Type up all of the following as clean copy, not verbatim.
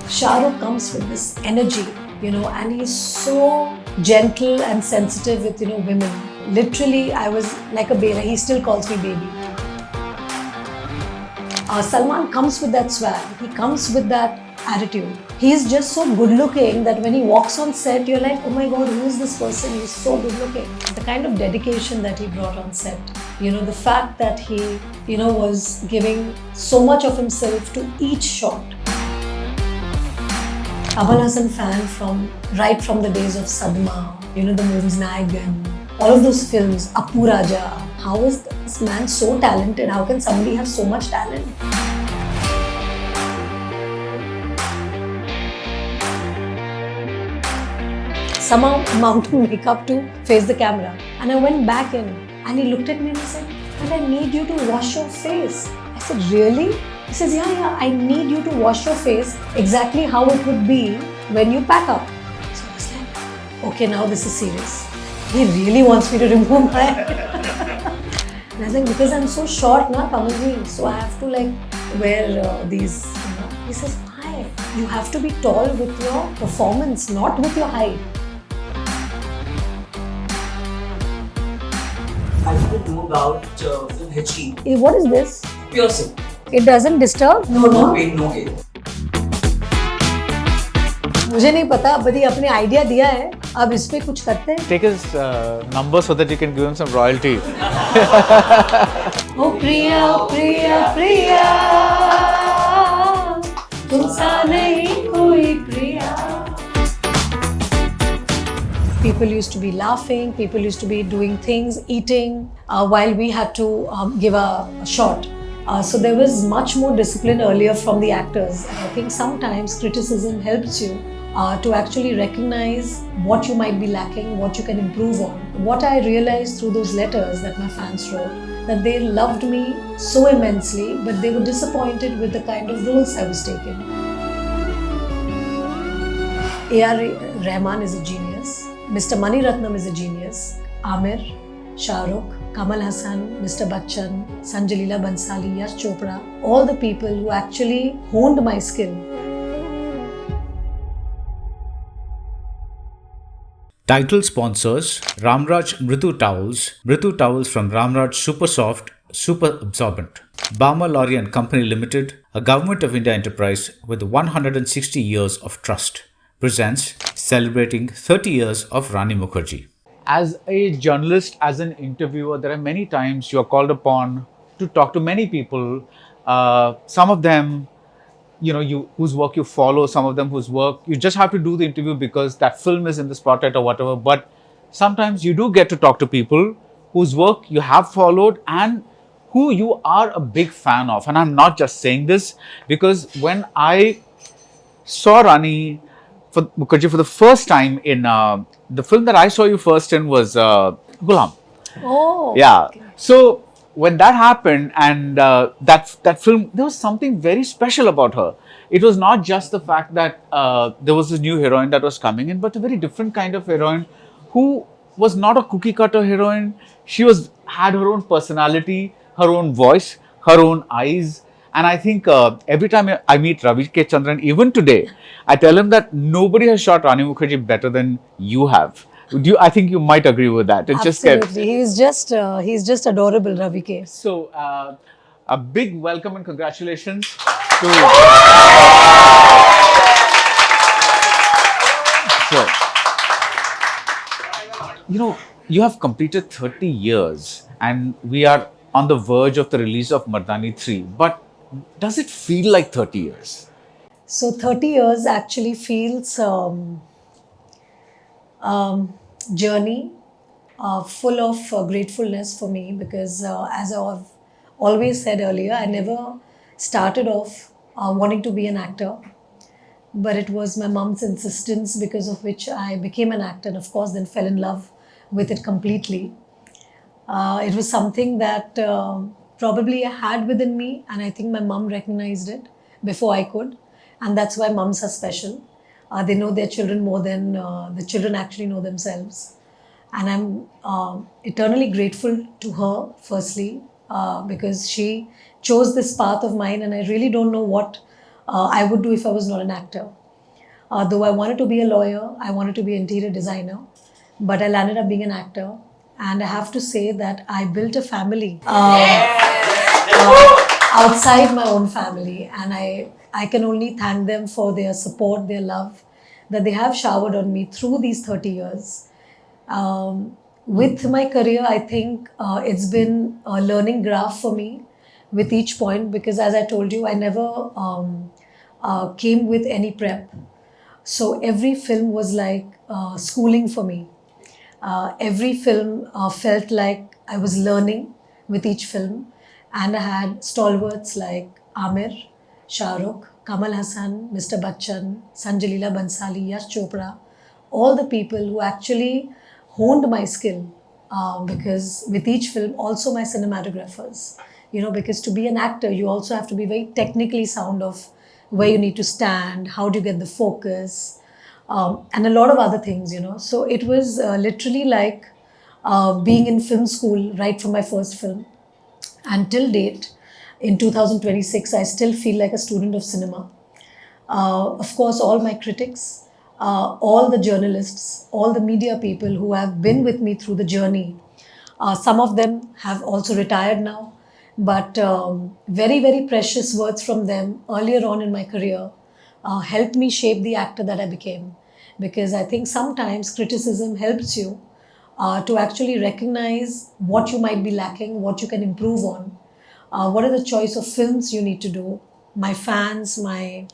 Shah Rukh comes with this energy, and he's so gentle and sensitive with, women. Literally, I was like a baby. He still calls me baby. Salman comes with that swag. He comes with that attitude. He's just so good looking that when he walks on set, you're like, oh my God, who is this person? He's so good looking. The kind of dedication that he brought on set, the fact that he, was giving so much of himself to each shot. Kamal Haasan fan right from the days of Sadma, the movies Nayagan, all of those films, Appu Raja. How is this man so talented? How can somebody have so much talent? Somehow mounting makeup to face the camera. And I went back in and he looked at me and he said, "But I need you to wash your face." I said, "Really?" He says, yeah, I need you to wash your face exactly how it would be when you pack up. So I was like, okay, now this is serious. He really wants me to remove my... And I was like, because I'm so short, na, Kamalji, so I have to wear these, He says, why? You have to be tall with your performance, not with your height. I wanted to know about film Hitchy. What is this? Piercing. It doesn't disturb? No pain, no gain. मुझे नहीं पता, अब ये अपने idea दिया है, अब इस पे कुछ करते हैं. Take his number so that you can give him some royalty. Oh Priya, Priya, Priya, तुमसा नहीं कोई Priya. People used to be laughing, people used to be doing things, eating, while we had to give a shot. So there was much more discipline earlier from the actors. I think sometimes criticism helps you to actually recognize what you might be lacking, what you can improve on. What I realized through those letters that my fans wrote, that they loved me so immensely, but they were disappointed with the kind of roles I was taking. A.R. Rahman is a genius. Mr. Mani Ratnam is a genius. Amir, Shah Rukh, Kamal Haasan, Mr. Bachchan, Sanjay Bhansali, Yash Chopra, all the people who actually honed my skill. Title sponsors Ramraj Mritu Towels from Ramraj Super Soft, Super Absorbent. Balmer, Lawrie and Company Limited, a Government of India enterprise with 160 years of trust, presents celebrating 30 years of Rani Mukerji. As a journalist, as an interviewer, there are many times you are called upon to talk to many people. Some of them, whose work you follow, some of them whose work you just have to do the interview because that film is in the spotlight or whatever. But sometimes you do get to talk to people whose work you have followed and who you are a big fan of. And I'm not just saying this because when I saw Rani Mukerji for the first time in the film that I saw you first in was Ghulam. Oh. Yeah. Okay. So when that happened and that film, there was something very special about her. It was not just the fact that there was this new heroine that was coming in, but a very different kind of heroine who was not a cookie cutter heroine. She had her own personality, her own voice, her own eyes. And I think every time I meet Ravi K. Chandran, even today, I tell him that nobody has shot Rani Mukerji better than you have. I think you might agree with that. It's absolutely. He's just adorable, Ravi K. So, a big welcome and congratulations to... So, you have completed 30 years and we are on the verge of the release of Mardaani 3. But does it feel like 30 years? So 30 years actually feels journey full of gratefulness for me because as I've always said earlier, I never started off wanting to be an actor. But it was my mom's insistence because of which I became an actor and of course then fell in love with it completely. It was something that probably I had within me and I think my mom recognized it before I could. And that's why moms are special. They know their children more than the children actually know themselves. And I'm eternally grateful to her, firstly, because she chose this path of mine and I really don't know what I would do if I was not an actor. Though I wanted to be a lawyer, I wanted to be an interior designer, but I landed up being an actor. And I have to say that I built a family outside my own family, and I can only thank them for their support, their love that they have showered on me through these 30 years. With my career, I think it's been a learning graph for me with each point, because as I told you, I never came with any prep. So every film was like schooling for me. Every film felt like I was learning with each film, and I had stalwarts like Amir, Shah Rukh, Kamal Haasan, Mr. Bachchan, Sanjay Bhansali, Yash Chopra, all the people who actually honed my skill. Because with each film, also my cinematographers, because to be an actor, you also have to be very technically sound of where you need to stand, how do you get the focus, and a lot of other things. So it was literally like being in film school right from my first film. And till date, in 2026, I still feel like a student of cinema. Of course, all my critics, all the journalists, all the media people who have been with me through the journey. Some of them have also retired now, but very, very precious words from them earlier on in my career helped me shape the actor that I became. Because I think sometimes criticism helps you to actually recognize what you might be lacking, what you can improve on, what are the choice of films you need to do. My fans, the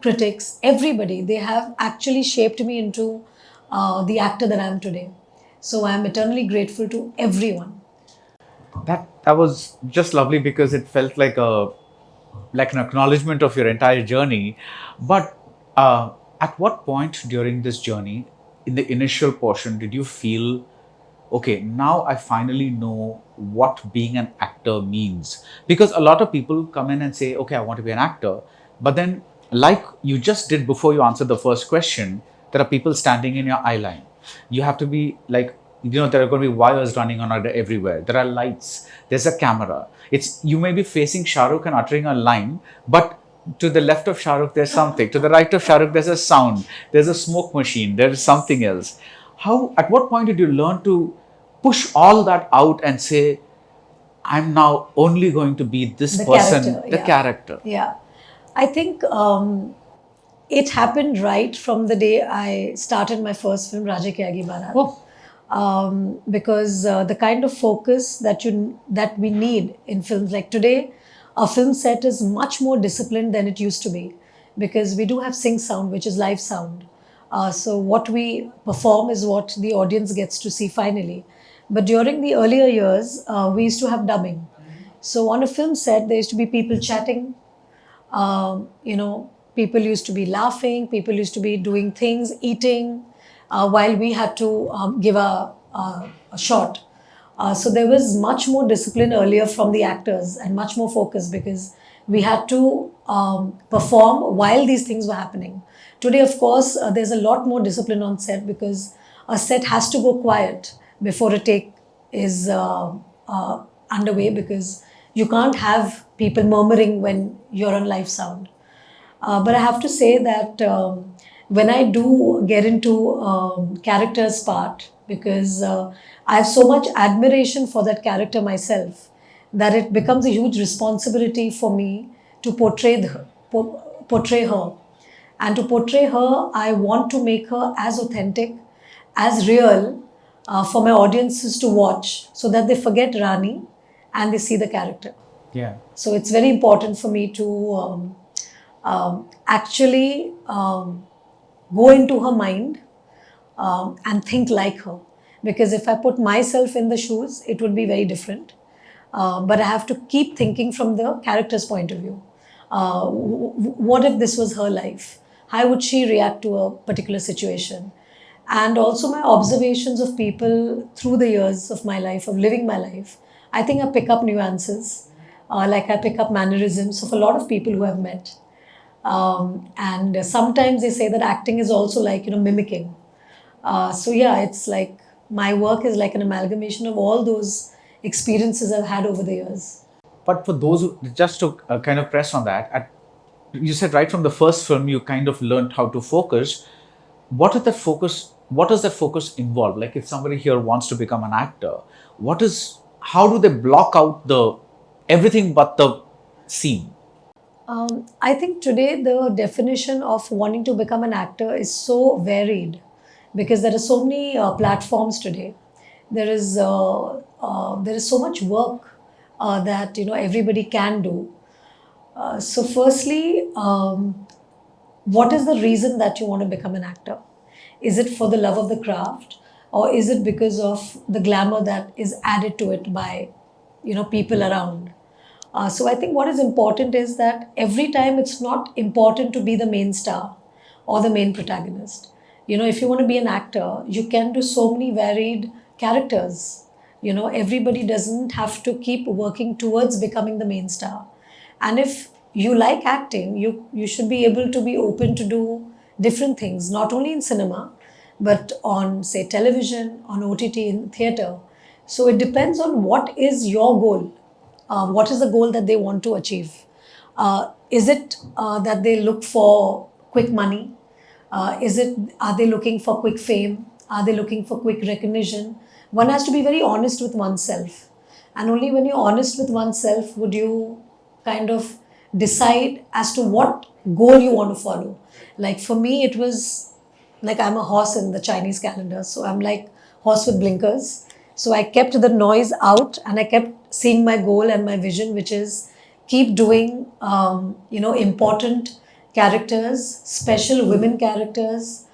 critics, everybody, they have actually shaped me into the actor that I am today. So I am eternally grateful to everyone. That was just lovely because it felt like an acknowledgement of your entire journey. But at what point during this journey, in the initial portion, did you feel, okay, now I finally know what being an actor means? Because a lot of people come in and say, okay, I want to be an actor. But then, like you just did before you answered the first question, there are people standing in your eye line. You have to be like, there are going to be wires running on everywhere. There are lights. There's a camera. You may be facing Shah Rukh and uttering a line, but to the left of Shah Rukh, there's something. To the right of Shah Rukh, there's a sound. There's a smoke machine. There's something else. At what point did you learn to push all that out and say, I'm now only going to be this The person, character, the yeah. character? Yeah. I think it happened right from the day I started my first film, Raja Ki Aagi Barat. Oh. Because the kind of focus that we need in films, like today, a film set is much more disciplined than it used to be, because we do have sync sound, which is live sound. So what we perform is what the audience gets to see finally. But during the earlier years, we used to have dubbing. So on a film set, there used to be people chatting. People used to be laughing. People used to be doing things, eating, while we had to give a shot. So there was much more discipline earlier from the actors and much more focus, because we had to perform while these things were happening. Today, of course, there's a lot more discipline on set, because a set has to go quiet before a take is underway, because you can't have people murmuring when you're on live sound. But I have to say that when I do get into character's part, because I have so much admiration for that character myself, that it becomes a huge responsibility for me to portray her. And to portray her, I want to make her as authentic, as real, for my audiences to watch, so that they forget Rani and they see the character. Yeah. So it's very important for me to actually go into her mind and think like her. Because if I put myself in the shoes, it would be very different. But I have to keep thinking from the character's point of view. What if this was her life? How would she react to a particular situation? And also my observations of people through the years of my life, of living my life. I think I pick up nuances, like I pick up mannerisms of a lot of people who I've met. And sometimes they say that acting is also like, mimicking. So yeah, it's like my work is like an amalgamation of all those experiences I've had over the years. But for those who, just to kind of press on that, you said right from the first film you kind of learned how to focus. What does that focus involve? Like if somebody here wants to become an actor, how do they block out the everything but the scene? I think today the definition of wanting to become an actor is so varied because there are so many platforms today. There is so much work that everybody can do. So, firstly, what is the reason that you want to become an actor? Is it for the love of the craft, or is it because of the glamour that is added to it by people around? So I think what is important is that every time it's not important to be the main star or the main protagonist. If you want to be an actor, you can do so many varied characters. Everybody doesn't have to keep working towards becoming the main star. And if you like acting, you should be able to be open to do different things, not only in cinema, but on, say, television, on OTT, in theatre. So it depends on what is your goal. What is the goal that they want to achieve? Is it that they look for quick money? Are they looking for quick fame? Are they looking for quick recognition? One has to be very honest with oneself. And only when you're honest with oneself would you kind of decide as to what goal you want to follow. Like for me, it was like I'm a horse in the Chinese calendar. So I'm like horse with blinkers. So I kept the noise out and I kept seeing my goal and my vision, which is keep doing, important characters, special women characters,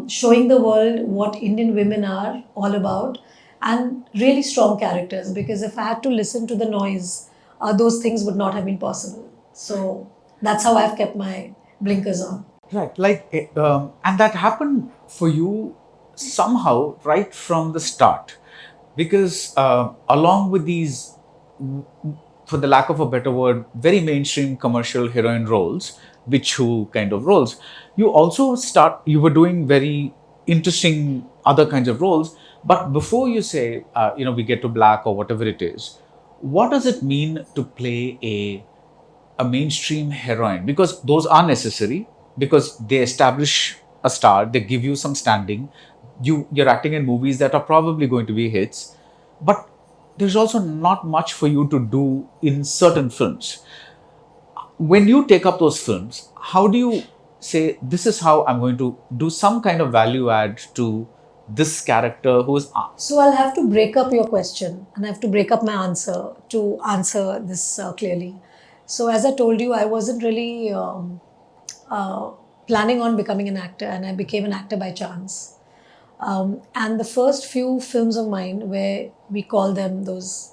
showing the world what Indian women are all about, and really strong characters. Because if I had to listen to the noise, those things would not have been possible. So that's how I've kept my blinkers on. Right, and that happened for you somehow right from the start, because along with these, for the lack of a better word, very mainstream commercial heroine roles, who kind of roles, you were doing very interesting other kinds of roles. But before you say, we get to black or whatever it is, what does it mean to play a mainstream heroine? Because those are necessary, because they establish a star, they give you some standing. You're acting in movies that are probably going to be hits, but there's also not much for you to do in certain films. When you take up those films, how do you say, this is how I'm going to do some kind of value add to this character who is So I'll have to break up your question and I have to break up my answer to answer this clearly. So as I told you, I wasn't really uh, planning on becoming an actor, and I became an actor by chance. And the first few films of mine, where we call them those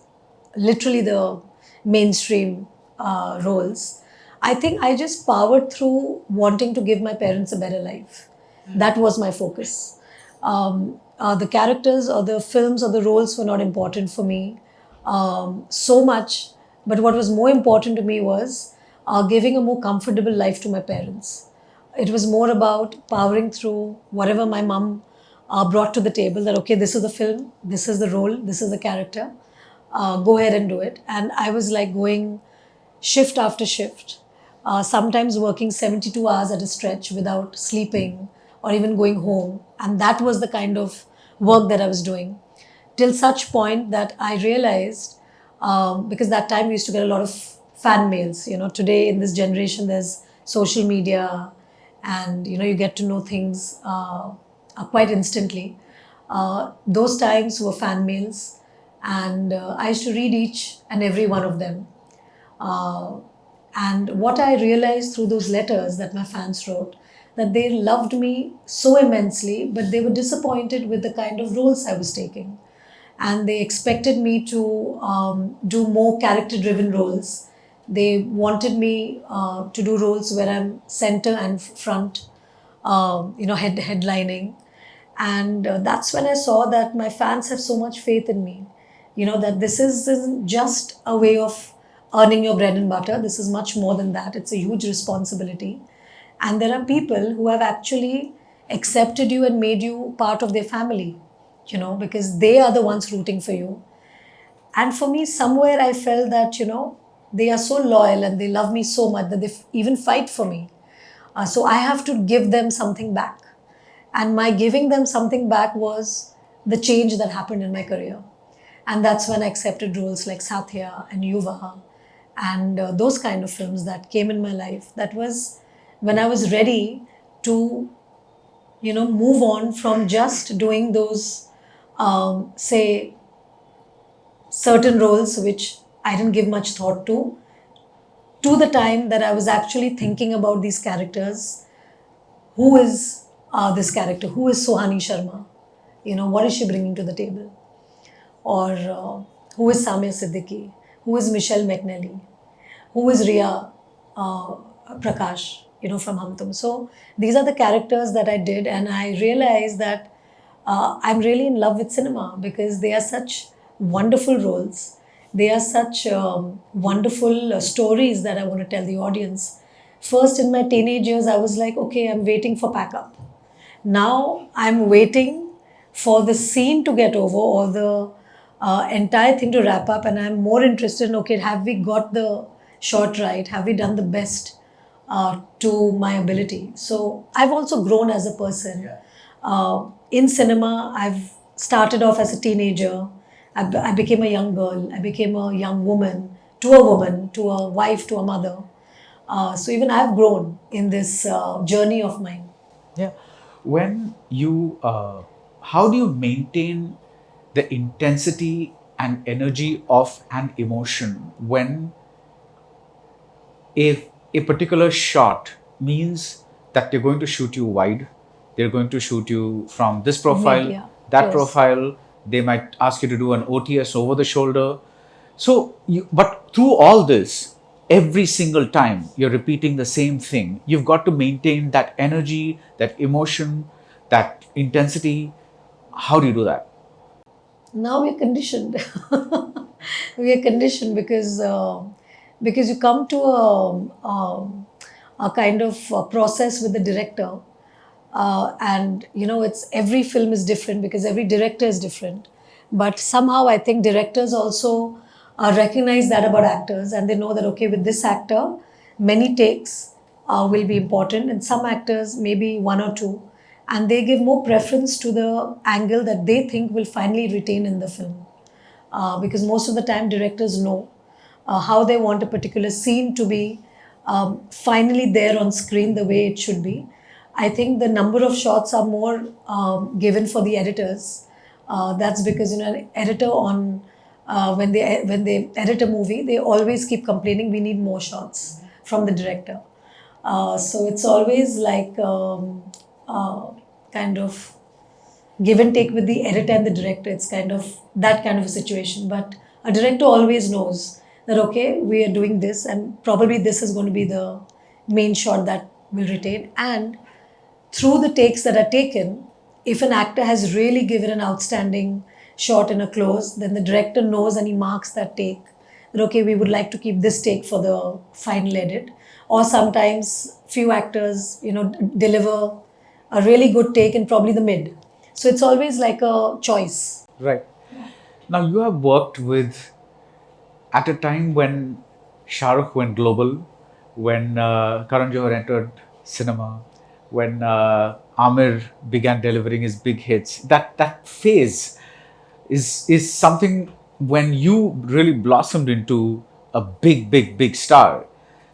literally the mainstream roles, I think I just powered through wanting to give my parents a better life. That was my focus. The characters or the films or the roles were not important for me so much, but what was more important to me was giving a more comfortable life to my parents. It was more about powering through whatever my mom brought to the table, that okay, this is the film, this is the role, this is the character, go ahead and do it. And I was like going shift after shift, sometimes working 72 hours at a stretch without sleeping or even going home. And that was the kind of work that I was doing, till such point that I realized, because that time we used to get a lot of fan mails. Today in this generation, there's social media, and you get to know things quite instantly. Those times were fan mails, and I used to read each and every one of them. Uh, and what I realized through those letters that my fans wrote, that they loved me so immensely, but they were disappointed with the kind of roles I was taking. And they expected me to do more character driven roles. They wanted me to do roles where I'm center and front, headlining. And that's when I saw that my fans have so much faith in me. That this isn't just a way of earning your bread and butter. This is much more than that. It's a huge responsibility. And there are people who have actually accepted you and made you part of their family, because they are the ones rooting for you. And for me, somewhere I felt that, they are so loyal and they love me so much that they even fight for me. So I have to give them something back. And my giving them something back was the change that happened in my career. And that's when I accepted roles like Sathya and Yuva and those kind of films that came in my life. That was when I was ready to, move on from just doing those, say, certain roles which I didn't give much thought to the time that I was actually thinking about these characters. Who is this character? Who is Sohani Sharma? What is she bringing to the table? Or who is Samia Siddiqui? Who is Michelle McNally? Who is Ria Prakash, from Hum Tum? So these are the characters that I did, and I realized that I'm really in love with cinema because they are such wonderful roles. They are such wonderful stories that I want to tell the audience. First, in my teenage years, I was like, okay, I'm waiting for pack up. Now I'm waiting for the scene to get over or the entire thing to wrap up, and I'm more interested in, okay, have we got the shot right? Have we done the best to my ability? So I've also grown as a person. In cinema, I've started off as a teenager. I became a young girl. I became a young woman, to a wife, to a mother. So even I've grown in this journey of mine. Yeah. When you, how do you maintain the intensity and energy of an emotion when if a particular shot means that they're going to shoot you wide, they're going to shoot you from this profile, Yeah, that yes. profile, they might ask you to do an OTS over the shoulder. So, but through all this, every single time you're repeating the same thing, you've got to maintain that energy, that emotion, that intensity. How do you do that? Now we're conditioned. We are conditioned because you come to a kind of process with the director, and it's every film is different because every director is different. But somehow I think directors also recognize that about actors, and they know that, okay, with this actor, many takes will be important, and some actors maybe one or two, and they give more preference to the angle that they think will finally retain in the film. Because most of the time directors know how they want a particular scene to be finally there on screen the way it should be. I think the number of shots are more given for the editors. That's because an editor on when they edit a movie, they always keep complaining we need more shots from the director. So it's always like kind of give and take with the editor and the director. It's kind of that kind of a situation. But a director always knows that, okay, we are doing this, and probably this is going to be the main shot that will retain. And through the takes that are taken, if an actor has really given an outstanding shot in a close, then the director knows and he marks that take. That, okay, we would like to keep this take for the final edit. Or sometimes few actors, deliver a really good take in probably the mid. So it's always like a choice. Right. Now you have worked with, at a time when Shah Rukh went global, when Karan Johar entered cinema, when Amir began delivering his big hits. That phase is something when you really blossomed into a big star.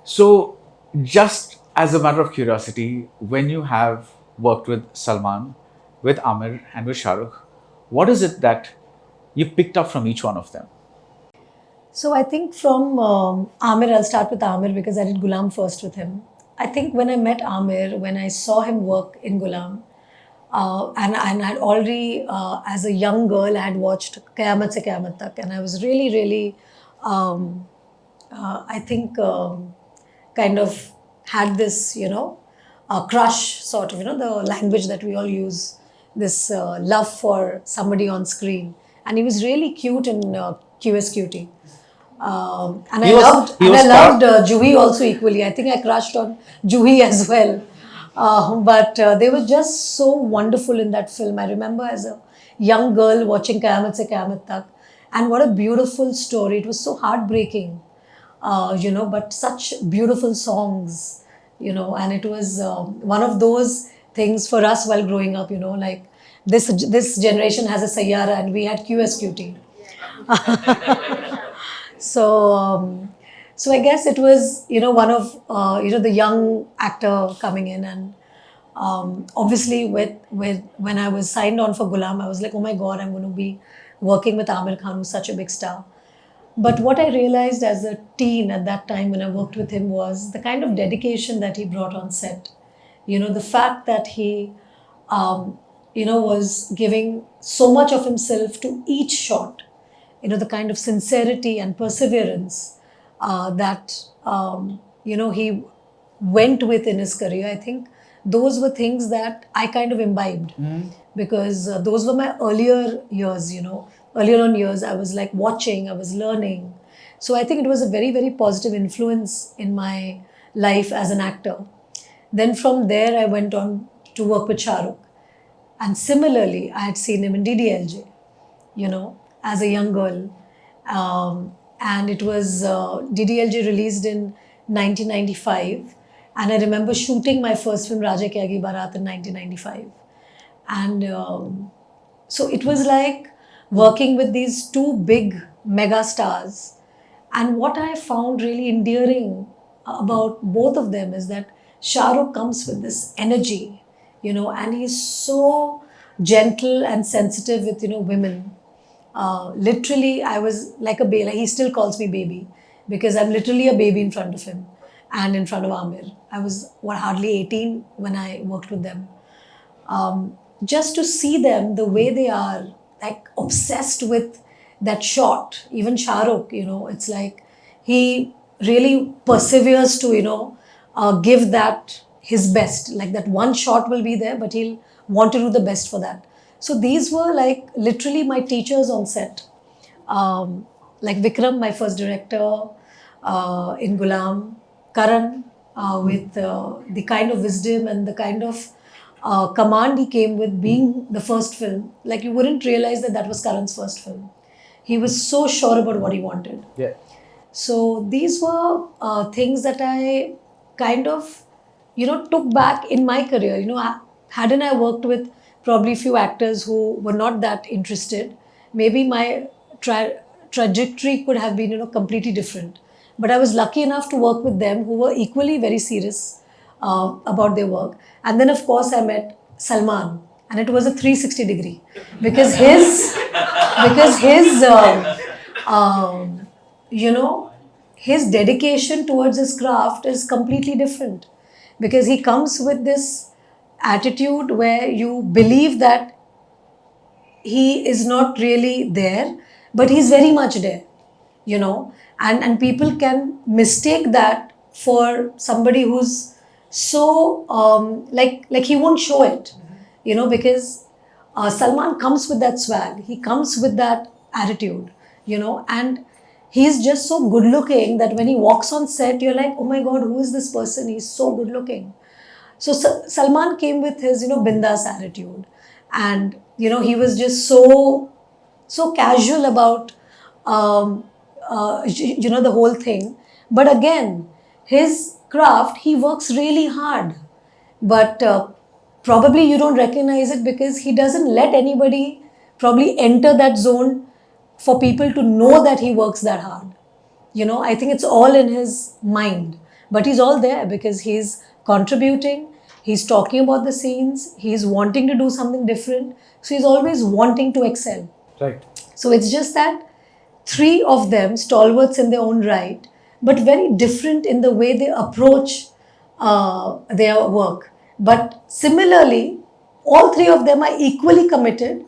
So, just as a matter of curiosity, when you have worked with Salman, with Amir, and with Shah Rukh, what is it that you picked up from each one of them? So I think from Amir, I'll start with Amir because I did Gulam first with him. I think when I met Amir, when I saw him work in Gulam, and I had already, as a young girl, I had watched Qayamat Se Qayamat Tak, and I was really, I think, kind of had this, crush sort of, the language that we all use, this love for somebody on screen. And he was really cute in QSQT. And I loved Juhi also equally. I think I crushed on Juhi as well. But they were just so wonderful in that film. I remember as a young girl watching Qayamat Se Qayamat Tak. And what a beautiful story. It was so heartbreaking. but such beautiful songs, and it was one of those things for us while growing up, like this generation has a Sayyara and we had QSQT. So, so I guess it was, one of, the young actor coming in, and obviously with when I was signed on for Gulam, I was like, oh my God, I'm going to be working with Amir Khan, who's such a big star. But what I realized as a teen at that time when I worked with him was the kind of dedication that he brought on set. The fact that he, was giving so much of himself to each shot. The kind of sincerity and perseverance that, he went with in his career. I think those were things that I kind of imbibed because those were my earlier years, earlier on years. I was like watching, I was learning. So I think it was a very, very positive influence in my life as an actor. Then from there, I went on to work with Shah Rukh. And similarly, I had seen him in DDLJ, as a young girl. And it was DDLJ released in 1995. And I remember shooting my first film, Raja Ki Aagi Barat, in 1995. And so it was like working with these two big mega stars. And what I found really endearing about both of them is that Shah Rukh comes with this energy, and he's so gentle and sensitive with, women. Literally, I was like a baby. Like, he still calls me baby because I'm literally a baby in front of him and in front of Amir. I was hardly 18 when I worked with them. Just to see them the way they are, like obsessed with that shot. Even Shah Rukh, it's like he really perseveres to, give that his best. Like that one shot will be there, but he'll want to do the best for that. So these were like literally my teachers on set. Like Vikram, my first director in Gulam, Karan, with the kind of wisdom and the kind of command he came with being the first film. Like you wouldn't realize that was Karan's first film. He was so sure about what he wanted. Yeah. So these were things that I kind of, took back in my career. Hadn't I worked with probably few actors who were not that interested, maybe my trajectory could have been, completely different. But I was lucky enough to work with them who were equally very serious about their work. And then, of course, I met Salman, and it was a 360 degree because his dedication towards his craft is completely different because he comes with this attitude where you believe that he is not really there, but he's very much there, and people can mistake that for somebody who's so like he won't show it, because Salman comes with that swag, he comes with that attitude, and he's just so good looking that when he walks on set, you're like, oh my God, who is this person? He's so good looking. So Salman came with his, bindas attitude, and he was just so casual about the whole thing. But again, his craft, he works really hard, but probably you don't recognize it because he doesn't let anybody probably enter that zone for people to know that he works that hard. I think it's all in his mind, but he's all there because he's contributing, he's talking about the scenes, he's wanting to do something different. So he's always wanting to excel. Right. So it's just that three of them, stalwarts in their own right, but very different in the way they approach their work. But similarly, all three of them are equally committed,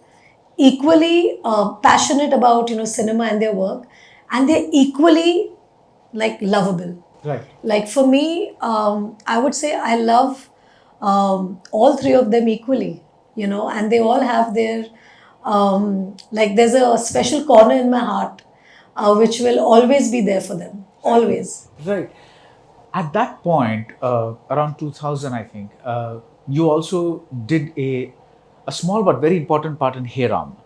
equally passionate about cinema and their work, and they're equally like lovable. Right. Like for me, I would say I love all three of them equally, and they all have their like there's a special corner in my heart which will always be there for them, always. Right. At that point, around 2000, I think, you also did a small but very important part in Heram.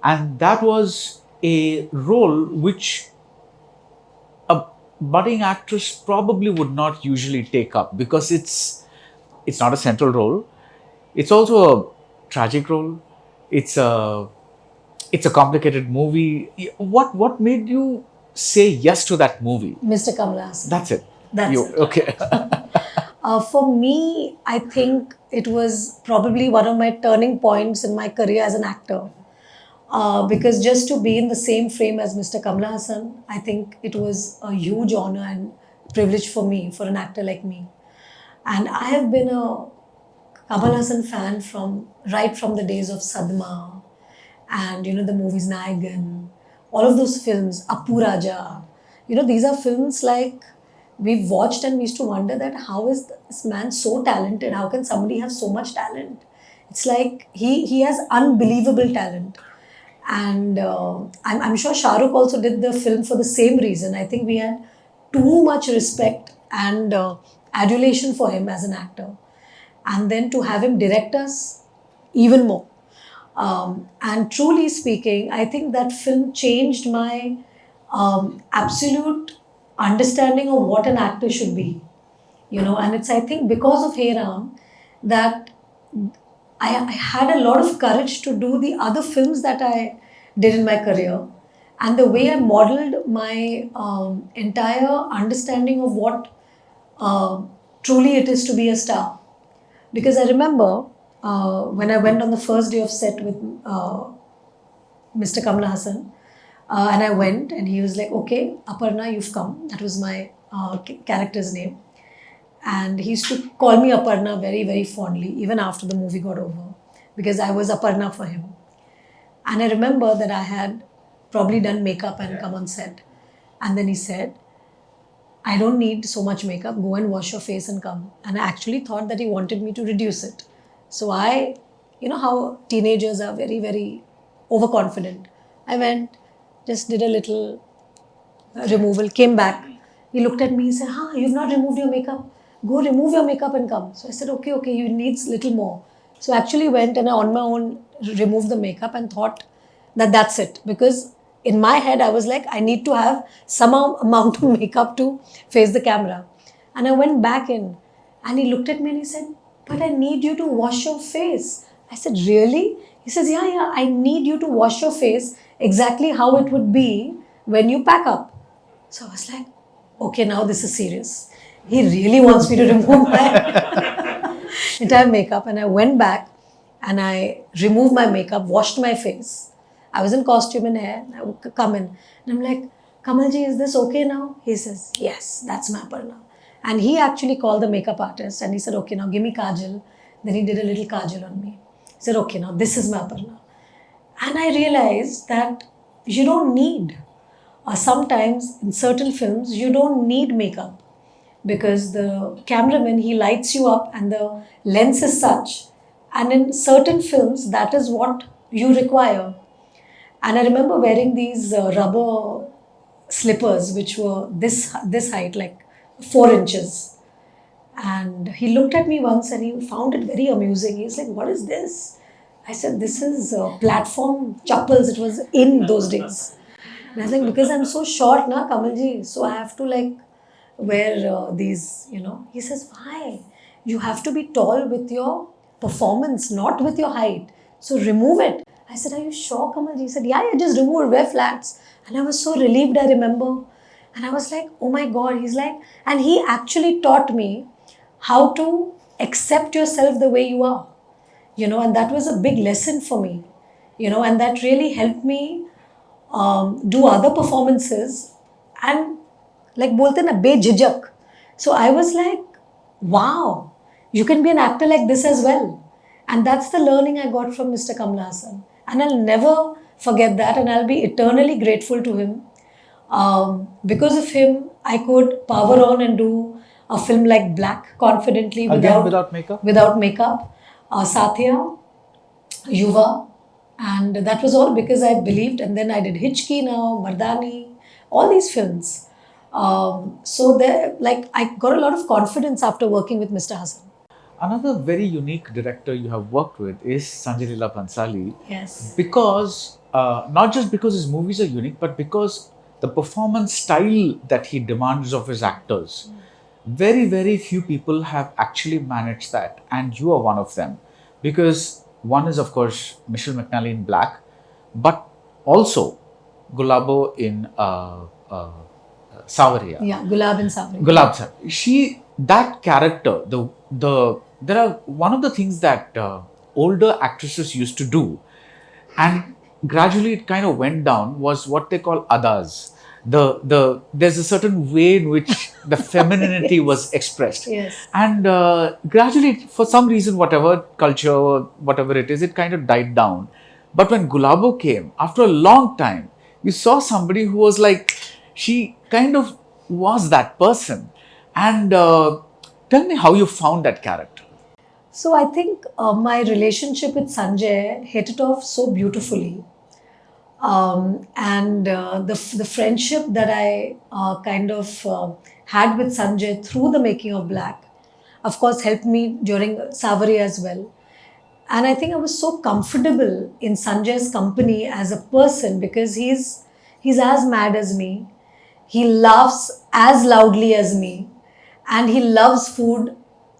And that was a role which budding actress probably would not usually take up, because it's not a central role. It's also a tragic role. It's a it's a complicated movie. What made you say yes to that movie? Mr. Kamal Haasan. That's it. That's You it. okay? For me, I think it was probably one of my turning points in my career as an actor. Because just to be in the same frame as Mr. Kamal Haasan, I think it was a huge honor and privilege for me, for an actor like me. And I have been a Kamal Haasan fan right from the days of Sadma, and the movies Nayagan, all of those films, Appu Raja. These are films like we've watched and we used to wonder that how is this man so talented? How can somebody have so much talent? It's like he has unbelievable talent. And I'm sure Shah Rukh also did the film for the same reason. I think we had too much respect and adulation for him as an actor. And then to have him direct us, even more. And truly speaking, I think that film changed my absolute understanding of what an actor should be. And it's, I think, because of Hey Ram that I had a lot of courage to do the other films that I did in my career. And the way I modeled my entire understanding of what truly it is to be a star. Because I remember when I went on the first day of set with Mr. Kamal Haasan, and I went and he was like, okay, Aparna, you've come. That was my character's name. And he used to call me Aparna very, very fondly, even after the movie got over, because I was Aparna for him. And I remember that I had probably done makeup and come on set. And then he said, I don't need so much makeup, go and wash your face and come. And I actually thought that he wanted me to reduce it. So you know how teenagers are very, very overconfident. I went, just did a little removal, came back. He looked at me and said, you've not removed your makeup. Go remove your makeup and come. So I said, okay, you need little more. So I actually went and I on my own removed the makeup and thought that that's it. Because in my head, I was like, I need to have some amount of makeup to face the camera. And I went back in and he looked at me and he said, but I need you to wash your face. I said, really? He says, yeah, I need you to wash your face exactly how it would be when you pack up. So I was like, okay, now this is serious. He really wants me to remove my entire makeup. And I went back and I removed my makeup, washed my face. I was in costume and hair. I would come in and I'm like, Kamalji, is this okay now? He says, yes, that's my Aparna. And he actually called the makeup artist and he said, okay, now give me kajal. Then he did a little kajal on me. He said, okay, now this is my Aparna. And I realized that you don't need, sometimes in certain films, you don't need makeup. Because the cameraman, he lights you up and the lens is such. And in certain films, that is what you require. And I remember wearing these rubber slippers, which were this height, like 4 inches. And he looked at me once and he found it very amusing. He was like, what is this? I said, this is platform chappals. It was in those days. And I was like, because I'm so short, na, Kamalji. So I have to wear these, He says, why? You have to be tall with your performance, not with your height. So remove it. I said, are you sure, Kamalji? He said, yeah, just remove it, wear flats. And I was so relieved, I remember. And I was like, oh my God. He's like, and he actually taught me how to accept yourself the way you are. And that was a big lesson for me. And that really helped me do other performances and like bolte na bejhijak. So I was like, wow, you can be an actor like this as well. And that's the learning I got from Mr. Kamal Haasan. And I'll never forget that and I'll be eternally grateful to him. Because of him, I could power on and do a film like Black confidently Without makeup? Without makeup. Satya, Yuva. And that was all because I believed. And then I did Hichki now, Mardaani, all these films. So I got a lot of confidence after working with Mr. Haasan. Another very unique director you have worked with is Sanjay Bhansali. Yes. Because, not just because his movies are unique, but because the performance style that he demands of his actors. Very, very few people have actually managed that, and you are one of them. Because one is, of course, Michelle McNally in Black, but also Gulabo in Savaria. Yeah, Gulab and Savri. Gulab sir. That character, there are one of the things that older actresses used to do, and gradually it kind of went down, was what they call adas. There's a certain way in which the femininity was expressed. Yes. And gradually, for some reason, whatever culture, whatever it is, it kind of died down. But when Gulabo came, after a long time, you saw somebody who was like, she kind of was that person. And tell me how you found that character. So I think my relationship with Sanjay hit it off so beautifully. And the friendship that I kind of had with Sanjay through the making of Black, of course, helped me during Savari as well. And I think I was so comfortable in Sanjay's company as a person because he's as mad as me. He laughs as loudly as me, and he loves food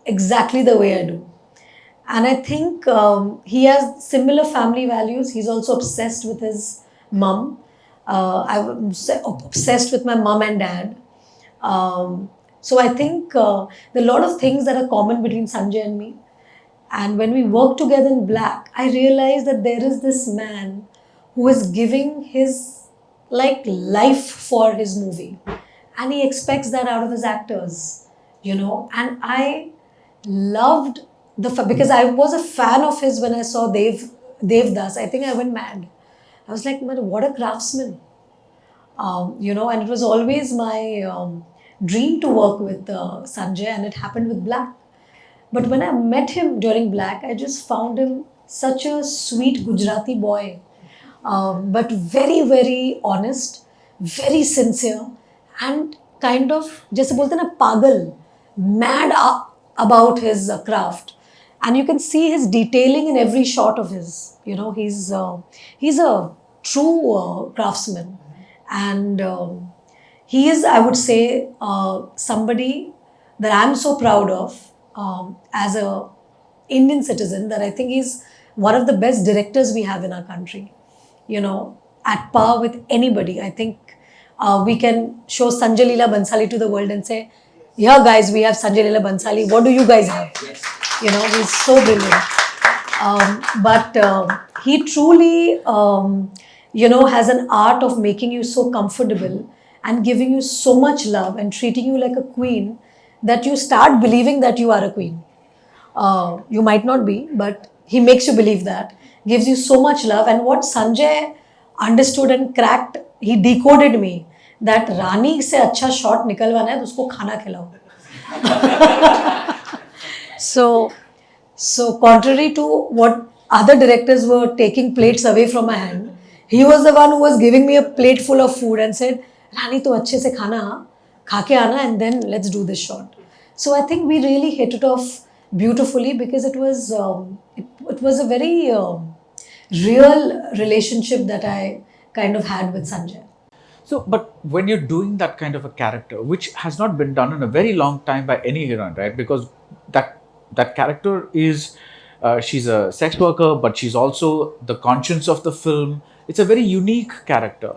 exactly the way I do. And I think he has similar family values. He's also obsessed with his mum. I'm obsessed with my mum and dad. So I think there are a lot of things that are common between Sanjay and me. And when we work together in Black, I realized that there is this man who is giving his life for his movie, and he expects that out of his actors, And I loved because I was a fan of his when I saw Devdas. I think I went mad. I was like, man, what a craftsman, And it was always my dream to work with Sanjay, and it happened with Black. But when I met him during Black, I just found him such a sweet Gujarati boy, but very, very honest, very sincere, and kind of, just bolte na pagal, mad about his craft. And you can see his detailing in every shot of his. He's a true craftsman, and he is, I would say, somebody that I'm so proud of as a Indian citizen, that I think he's one of the best directors we have in our country. At par with anybody. I think we can show Sanjay Leela Bhansali to the world and say, "Here, guys, we have Sanjay Leela Bhansali. What do you guys have?" He's so brilliant. But he truly, has an art of making you so comfortable and giving you so much love and treating you like a queen that you start believing that you are a queen. You might not be, but he makes you believe that, gives you so much love. And what Sanjay understood and cracked, he decoded me, that Rani se अच्छा shot निकलवाना है तो उसको खाना खिलाओ. So contrary to what other directors were taking plates away from my hand, he was the one who was giving me a plate full of food and said, "Rani, to अच्छे से खाना, खा के आना, and then let's do this shot." So I think we really hit it off beautifully because it was a very real relationship that I kind of had with Sanjay. So, but when you're doing that kind of a character, which has not been done in a very long time by any heroine, right? Because that character is, she's a sex worker, but she's also the conscience of the film. It's a very unique character.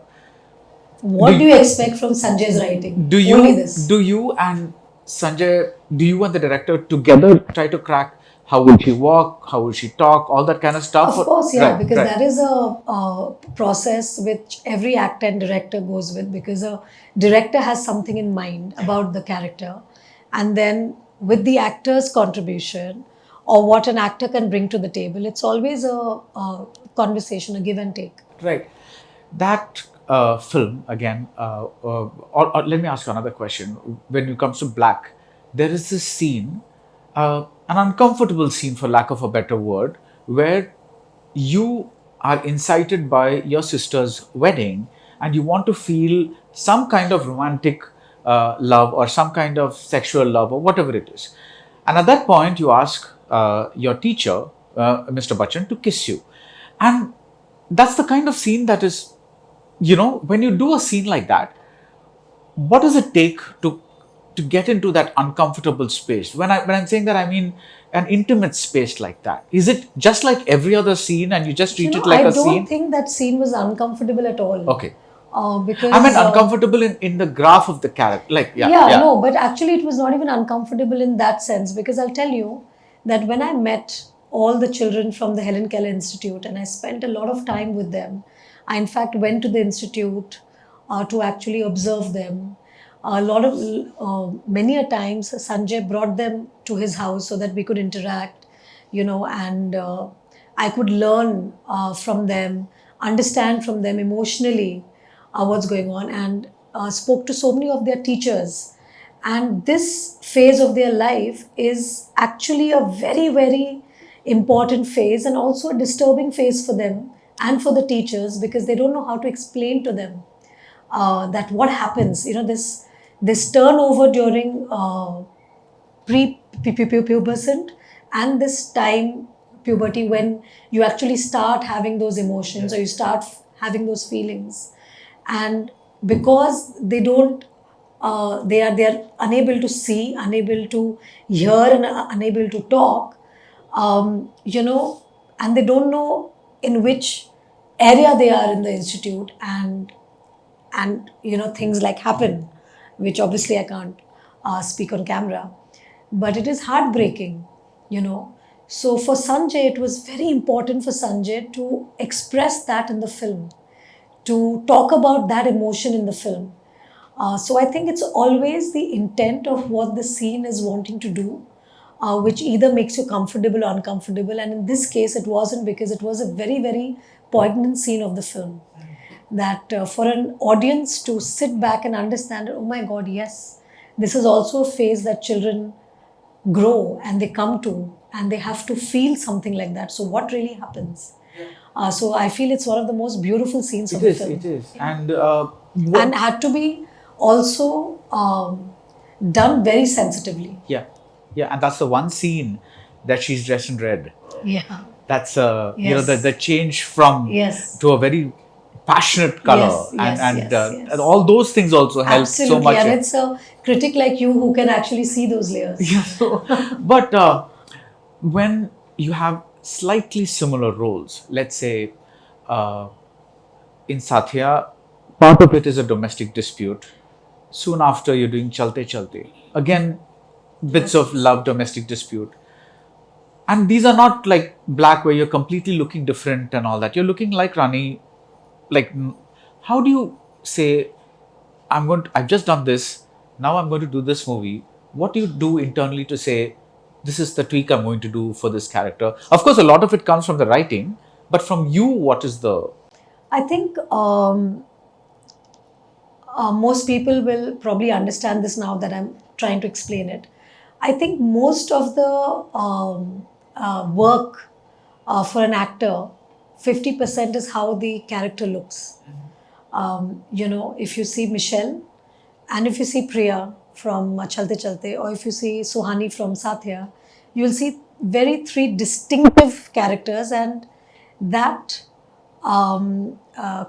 What do you expect from Sanjay's writing? Do Only this. you and Sanjay, do you and the director together try to crack how will she walk, how will she talk, all that kind of stuff? Of course, yeah, right, because right. that is a process which every actor and director goes with, because a director has something in mind about the character, and then with the actor's contribution or what an actor can bring to the table, it's always a conversation, a give and take. Right. That film, again, or let me ask you another question. When it comes to Black, there is this scene, an uncomfortable scene, for lack of a better word, where you are incited by your sister's wedding and you want to feel some kind of romantic love or some kind of sexual love or whatever it is. And at that point, you ask your teacher, Mr. Bachchan, to kiss you. And that's the kind of scene that is, when you do a scene like that, what does it take to get into that uncomfortable space? When I'm saying that, I mean an intimate space like that. Is it just like every other scene and you just treat it like I a don't scene? think that scene was uncomfortable at all. Okay. Because I meant uncomfortable in the graph of the character. Like, yeah, yeah, yeah. no, but actually it was not even uncomfortable in that sense, because I'll tell you that when I met all the children from the Helen Keller Institute and I spent a lot of time with them, I in fact went to the institute to actually observe them. A lot of many a times Sanjay brought them to his house so that we could interact, and I could learn from them, understand from them emotionally what's going on, and spoke to so many of their teachers. And this phase of their life is actually a very, very important phase, and also a disturbing phase for them and for the teachers, because they don't know how to explain to them that what happens. This turnover during pre-pubescent and this time puberty, when you actually start having those emotions, or you start having those feelings, and because they don't they are unable to see, unable to hear, and unable to talk, and they don't know in which area they are in the institute, and things like happen, which obviously I can't speak on camera, but it is heartbreaking. So for Sanjay, it was very important for Sanjay to express that in the film, to talk about that emotion in the film. So I think it's always the intent of what the scene is wanting to do, which either makes you comfortable or uncomfortable. And in this case, it wasn't, because it was a very, very poignant scene of the film. That for an audience to sit back and understand, oh my God, yes, this is also a phase that children grow and they come to, and they have to feel something like that. So what really happens? So I feel it's one of the most beautiful scenes of the film. It is. And And had to be also done very sensitively. yeah, yeah, and that's the one scene that she's dressed in red. Yeah. That's Yes. the change from Yes. to a very passionate color, Yes, yes, and yes, yes. and all those things also help Absolutely. so much. And it's a critic like you who can actually see those layers. Yeah, so, but when you have slightly similar roles, let's say in Satya, part of it is a domestic dispute. Soon after, you're doing Chalte Chalte. Again, bits of love, domestic dispute. And these are not like black where you're completely looking different and all that. You're looking like Rani. Like, how do you say, I've just done this, now I'm going to do this movie. What do you do internally to say, this is the tweak I'm going to do for this character? Of course, a lot of it comes from the writing, but from you, what is the... I think most people will probably understand this now that I'm trying to explain it. I think most of the work for an actor, 50% is how the character looks. If you see Michelle, and if you see Priya from Chalte Chalte, or if you see Suhani from Satya, you will see very three distinctive characters, and that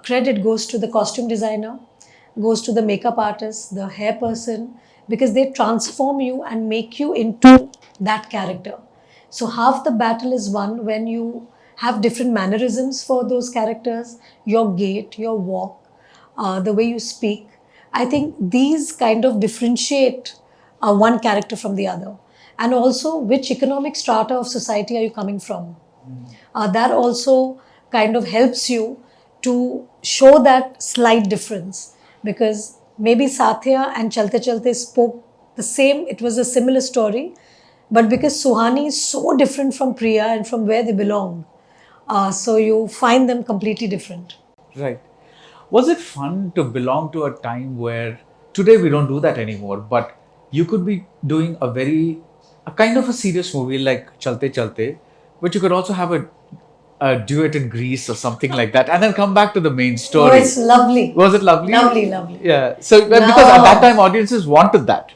credit goes to the costume designer, goes to the makeup artist, the hair person, because they transform you and make you into that character. So half the battle is won when you have different mannerisms for those characters, your gait, your walk, the way you speak. I think these kind of differentiate one character from the other. And also, which economic strata of society are you coming from? That also kind of helps you to show that slight difference, because maybe Satya and Chalte Chalte spoke the same, it was a similar story, but because Suhani is so different from Priya and from where they belong, so you find them completely different. Right. Was it fun to belong to a time where today we don't do that anymore, but you could be doing a kind of a serious movie like Chalte Chalte, but you could also have a duet in Greece or something like that, and then come back to the main Oh, story. it's lovely. Was it lovely? Lovely, lovely. Yeah. So because at that time audiences wanted that.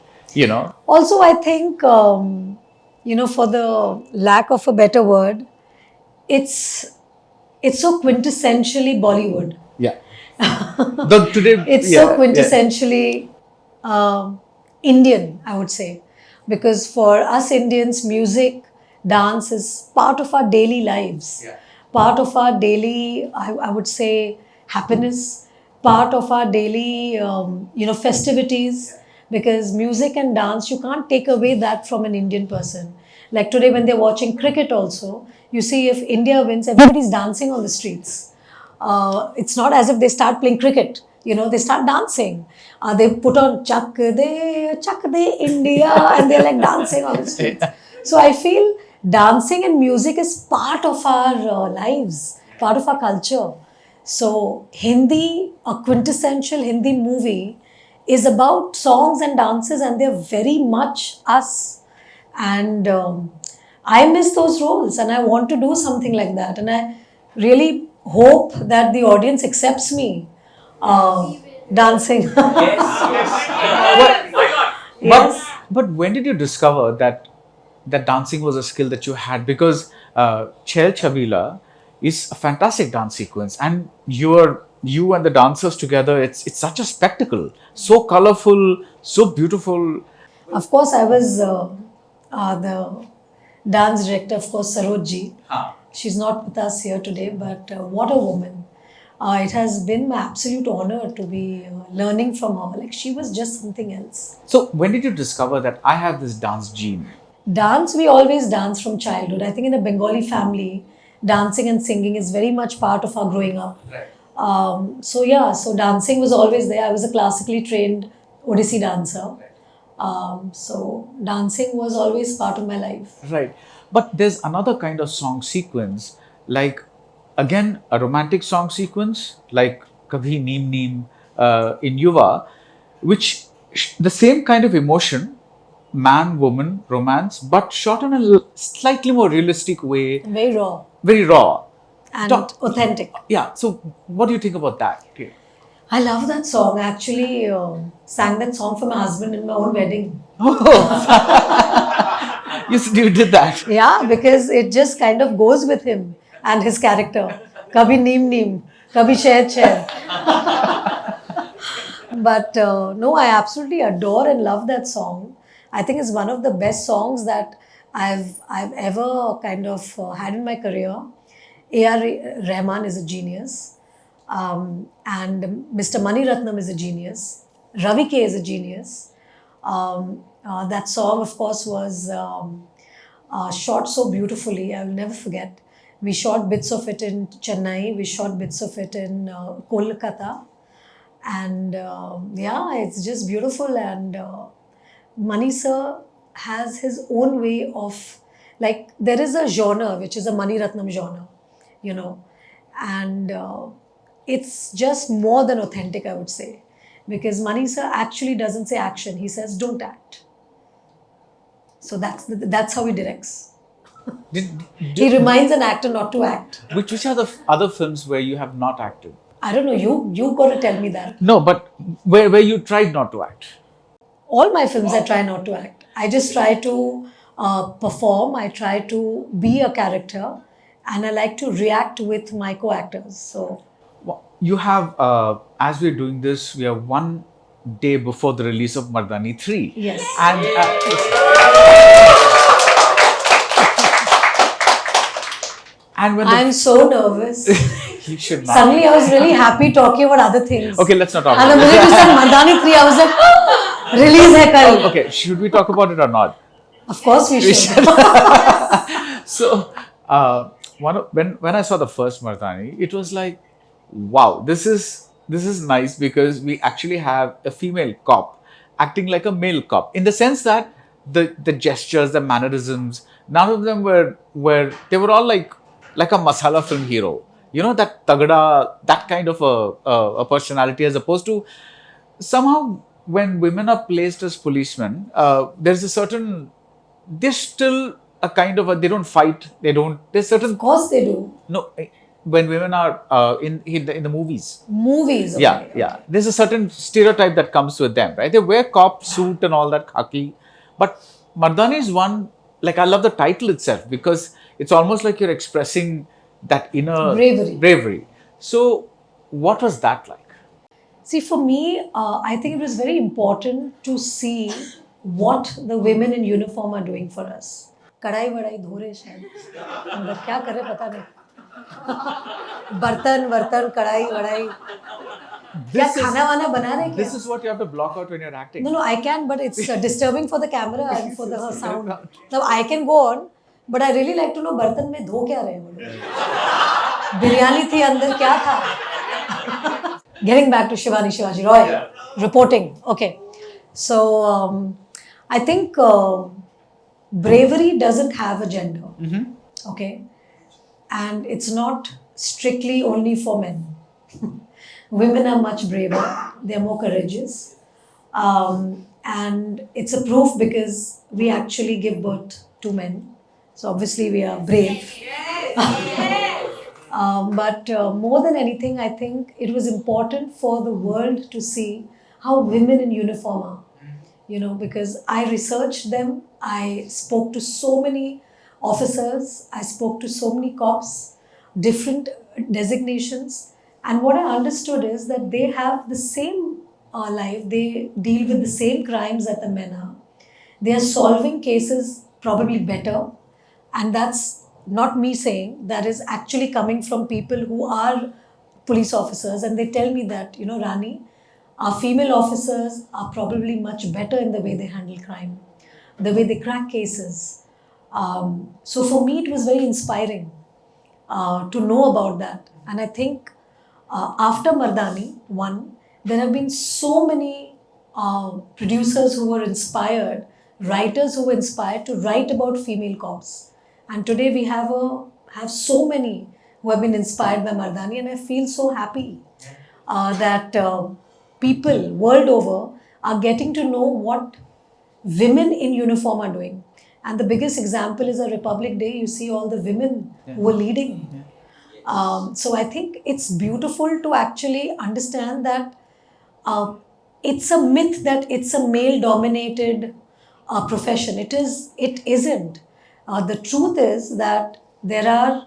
Also, I think, for the lack of a better word, it's so quintessentially Bollywood. Yeah. Today It's yeah, so quintessentially Indian, I would say, because for us Indians, music, dance is part of our daily lives, part of our daily, I would say, happiness, part of our daily, festivities. Because music and dance, you can't take away that from an Indian person. Like today, when they're watching cricket, also, you see if India wins, everybody's dancing on the streets. It's not as if they start playing cricket. They start dancing. They put on Chak De India, and they're like dancing on the streets. So I feel dancing and music is part of our lives, part of our culture. So Hindi, a quintessential Hindi movie is about songs and dances, and they're very much us. And I miss those roles, and I want to do something like that. And I really hope that the audience accepts me dancing. Yes. But when did you discover that dancing was a skill that you had? Because Chel Chabila is a fantastic dance sequence, and you and the dancers together, it's such a spectacle, so colorful, so beautiful. Of course, I was the dance director, of course, Sarojji. She's not with us here today, but what a woman. It has been my absolute honor to be learning from her. Like, she was just something else. So when did you discover that I have this dance gene? Dance, we always dance from childhood. I think in a Bengali family, dancing and singing is very much part of our growing up. So dancing was always there. I was a classically trained Odissi dancer. So dancing was always part of my life. Right. But there's another kind of song sequence, like again a romantic song sequence, like Kabhi Neem Neem in Yuva, which the same kind of emotion, man, woman, romance, but shot in a slightly more realistic way, Very raw very raw. and authentic. Yeah. So what do you think about that? Okay. I love that song. I actually sang that song for my husband in my own wedding. You did that. Yeah, because it just kind of goes with him and his character. Kabhi neem neem, kabhi sher sher. But no, I absolutely adore and love that song. I think it's one of the best songs that I've ever kind of had in my career. A.R. Rahman is a genius. And Mr. Mani Ratnam is a genius. Ravi K is a genius. That song, of course, was shot so beautifully. I will never forget. We shot bits of it in Chennai. We shot bits of it in Kolkata. And it's just beautiful. And Mani sir has his own way of, like, there is a genre which is a Mani Ratnam genre, and it's just more than authentic, I would say, because Mani sir actually doesn't say action; he says don't act. So that's how he directs. He reminds an actor not to act. Which are the other films where you have not acted? I don't know. You got to tell me that. No, but where you tried not to act. All my films, I try not to act. I just try to perform. I try to be a character, and I like to react with my co-actors. So You have, as we're doing this, we are one day before the release of Mardaani 3. yes, And and when I'm so nervous. you should not. Suddenly, I was really happy talking about other things. Okay, let's not talk And the about minute it. you said Mardaani 3, I was like, release hai kal. Okay, should we talk about it or not? Of course we should. So, when I saw the first Mardaani, it was like, wow, this is nice, because we actually have a female cop acting like a male cop, in the sense that the gestures, the mannerisms, none of them were they were all like a masala film hero. That tagda, that kind of a personality, as opposed to somehow when women are placed as policemen, there's a certain, there's still a kind of they don't fight, there's certain, Of course they do. no, when women are in the movies. Movies. Yeah, Okay. yeah. There's a certain stereotype that comes with them, right? They wear cop suit and all that khaki. But Mardaani is one, like, I love the title itself, because it's almost like you're expressing that inner Bravery. So, what was that like? See, for me, I think it was very important to see what the women in uniform are doing for us. कढ़ाई वढ़ाई धो रहे शायद, मतलब क्या करे पता नहीं. बर्तन वर्तन कढ़ाई वढ़ाई क्या खाना वाना बना रहे क्या? This is what you have to block out when you're acting. No, I can, but it's disturbing for the camera and for the sound. Now I can go on, but I really like to know बर्तन में धो क्या रहे हैं? बिरयानी थी अंदर क्या था? Getting back to Shivani Shivaji Roy, reporting. Okay, so I think bravery doesn't have a gender. Okay, and it's not strictly only for men. Women are much braver, they're more courageous. And it's a proof because we actually give birth to men. So obviously we are brave. But more than anything, I think it was important for the world to see how women in uniform are. You know, because I researched them, I spoke to so many officers, I spoke to so many cops, different designations. And what I understood is that they have the same life, they deal with the same crimes that the men are. They are solving cases probably better. And that's not me saying, that is actually coming from people who are police officers. And they tell me that, you know, Rani, our female officers are probably much better in the way they handle crime, the way they crack cases. So for me, it was very inspiring to know about that. And I think after Mardaani, there have been so many producers who were inspired, writers who were inspired to write about female cops. And today we have so many who have been inspired by Mardaani, and I feel so happy that people world over are getting to know what women in uniform are doing. And the biggest example is a Republic Day. You see all the women who were leading. So I think it's beautiful to actually understand that it's a myth that it's a male-dominated profession. It isn't. The truth is that there are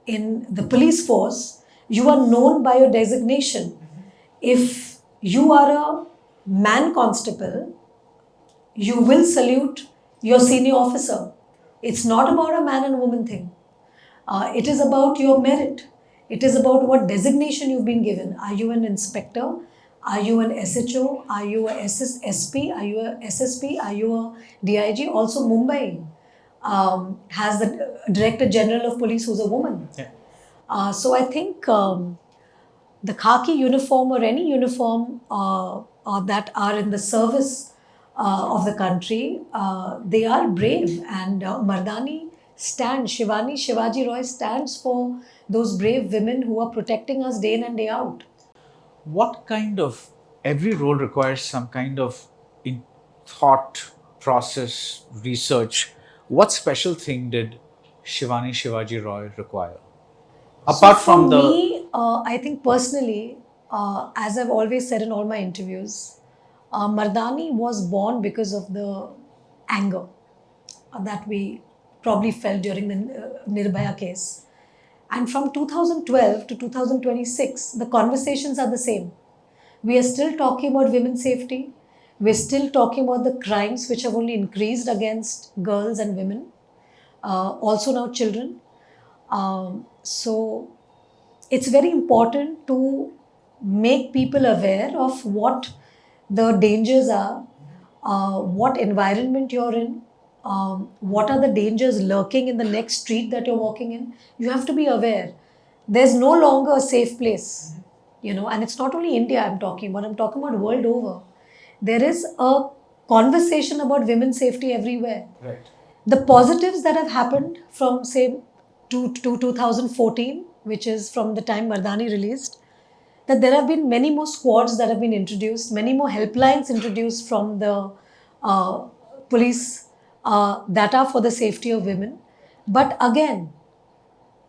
in the police force, you are known by your designation. If you are a man constable, you will salute your senior officer. It's not about a man and woman thing. It is about your merit. It is about what designation you've been given. Are you an inspector? Are you an SHO? Are you a SP? Are you a SSP? Are you a DIG? Also, Mumbai has the Director General of Police who's a woman. Yeah. So I think the khaki uniform or any uniform that are in the service of the country, they are brave. And Mardaani stands, Shivani Shivaji Roy stands for those brave women who are protecting us day in and day out. What kind of, every role requires some kind of thought, process, research. What special thing did Shivani Shivaji Roy require? Apart from the... For me, I think personally, as I've always said in all my interviews, Mardaani was born because of the anger that we probably felt during the Nirbhaya case. And from 2012 to 2026, the conversations are the same. We are still talking about women's safety. We're still talking about the crimes which have only increased against girls and women, also now children. So it's very important to make people aware of what the dangers are, what environment you're in, what are the dangers lurking in the next street that you're walking in. You have to be aware. There's no longer a safe place, you know, and it's not only India I'm talking about world over. There is a conversation about women's safety everywhere. Right. The positives that have happened from, say, to 2014, which is from the time Mardaani released, that there have been many more squads that have been introduced, many more helplines introduced from the police that are for the safety of women. But again,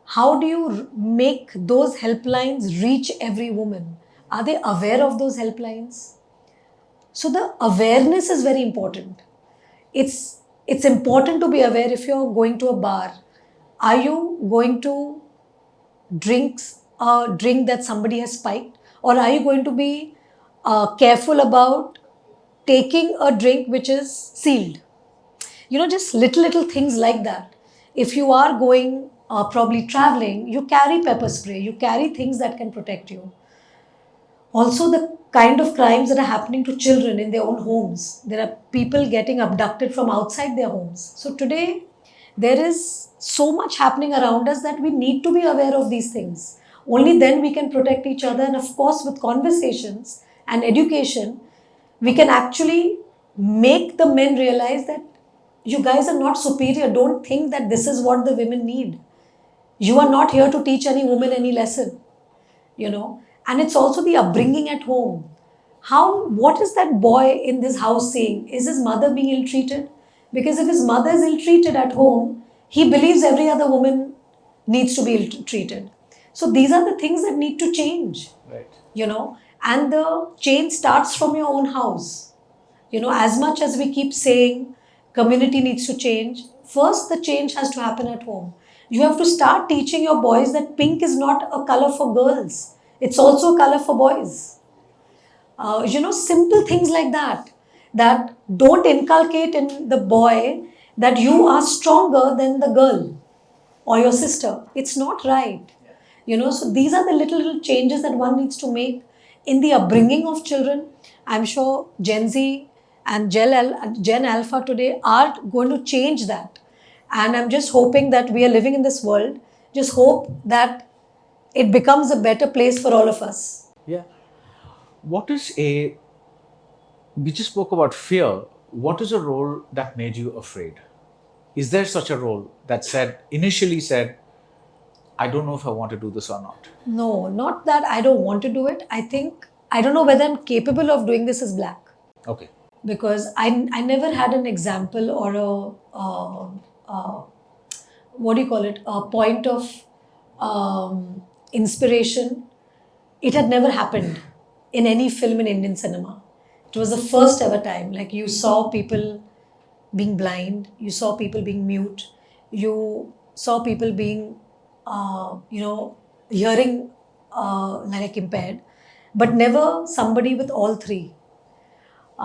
how do you make those helplines reach every woman? Are they aware of those helplines? So the awareness is very important. It's important to be aware. If you're going to a bar, are you going to drink a drink that somebody has spiked? Or are you going to be careful about taking a drink which is sealed? Just little things like that. If you are going probably traveling, you carry pepper spray, you carry things that can protect you. Also, the kind of crimes that are happening to children in their own homes. There are people getting abducted from outside their homes. So today, there is so much happening around us that we need to be aware of these things. Only then we can protect each other. And of course, with conversations and education, we can actually make the men realize that you guys are not superior. Don't think that this is what the women need. You are not here to teach any woman any lesson, And it's also the upbringing at home. What is that boy in this house saying? Is his mother being ill-treated? Because if his mother is ill-treated at home, he believes every other woman needs to be ill-treated. So these are the things that need to change. Right. And the change starts from your own house. As much as we keep saying community needs to change, first the change has to happen at home. You have to start teaching your boys that pink is not a color for girls. It's also a color for boys. Simple things like that. That don't inculcate in the boy that you are stronger than the girl or your sister. It's not right. So these are the little changes that one needs to make in the upbringing of children. I'm sure Gen Z and Gen Alpha today are going to change that. And I'm just hoping that we are living in this world. Just hope that it becomes a better place for all of us. Yeah. We just spoke about fear. What is a role that made you afraid? Is there such a role that initially said, I don't know if I want to do this or not? No, not that I don't want to do it. I don't know whether I'm capable of doing this as black. Okay. Because I never had an example or a point of inspiration. It had never happened in any film in Indian cinema. It was the first ever time. Like, you saw people being blind, you saw people being mute, you saw people being, hearing like impaired, but never somebody with all three.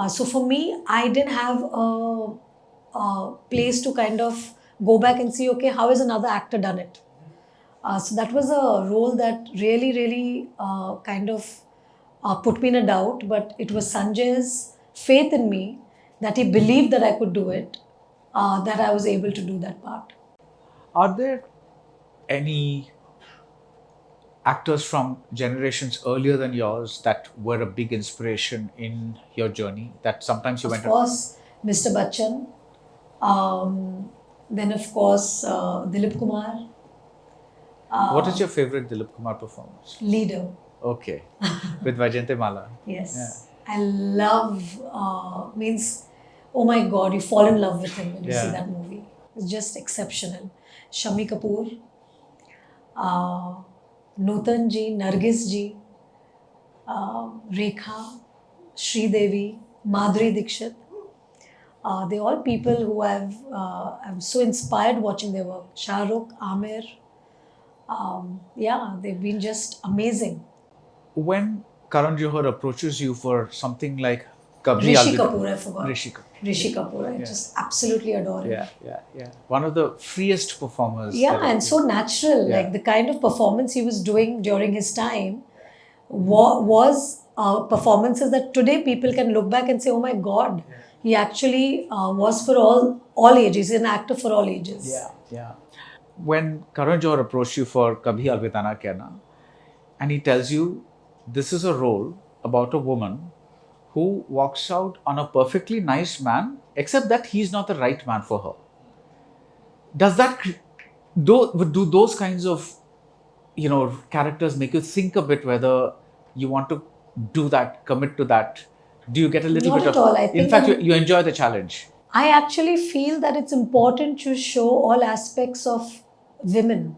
So for me, I didn't have a place to kind of go back and see, okay, how has another actor done it? So that was a role that really kind of put me in a doubt, but it was Sanjay's faith in me that he believed that I could do it, that I was able to do that part. Are there any actors from generations earlier than yours that were a big inspiration in your journey, that sometimes you went? Of course, Mr. Bachchan. Then of course, Dilip Kumar. What is your favorite Dilip Kumar performance? Leader. Okay. With Vajayante Mala. Yes. Yeah. I love, oh my God, you fall in love with him when you see that movie. It's just exceptional. Shami Kapoor, Nutan ji, Nargis ji, Rekha, Sri Devi, Madhuri Dixit. They're all people who I'm so inspired watching their work. Shah Rukh, Amir. They've been just amazing. When Karan Johar approaches you for something like Kabhi Rishi Kapoor, I forgot. Rishi Kapoor. Rishi Kapoor, I just absolutely adore him. Yeah. One of the freest performers. Yeah, and so natural. Yeah. Like, the kind of performance he was doing during his time was performances that today people can look back and say, oh my God, he actually was for all ages. He's an actor for all ages. Yeah. When Karan Johar approached you for Kabhi Alvida Na Kehna, and he tells you this is a role about a woman who walks out on a perfectly nice man, except that he's not the right man for her. Does that do those kinds of characters make you think a bit whether you want to do that, commit to that? Do you get a little Not bit at of? all. I think in fact, you enjoy the challenge. I actually feel that it's important to show all aspects of women,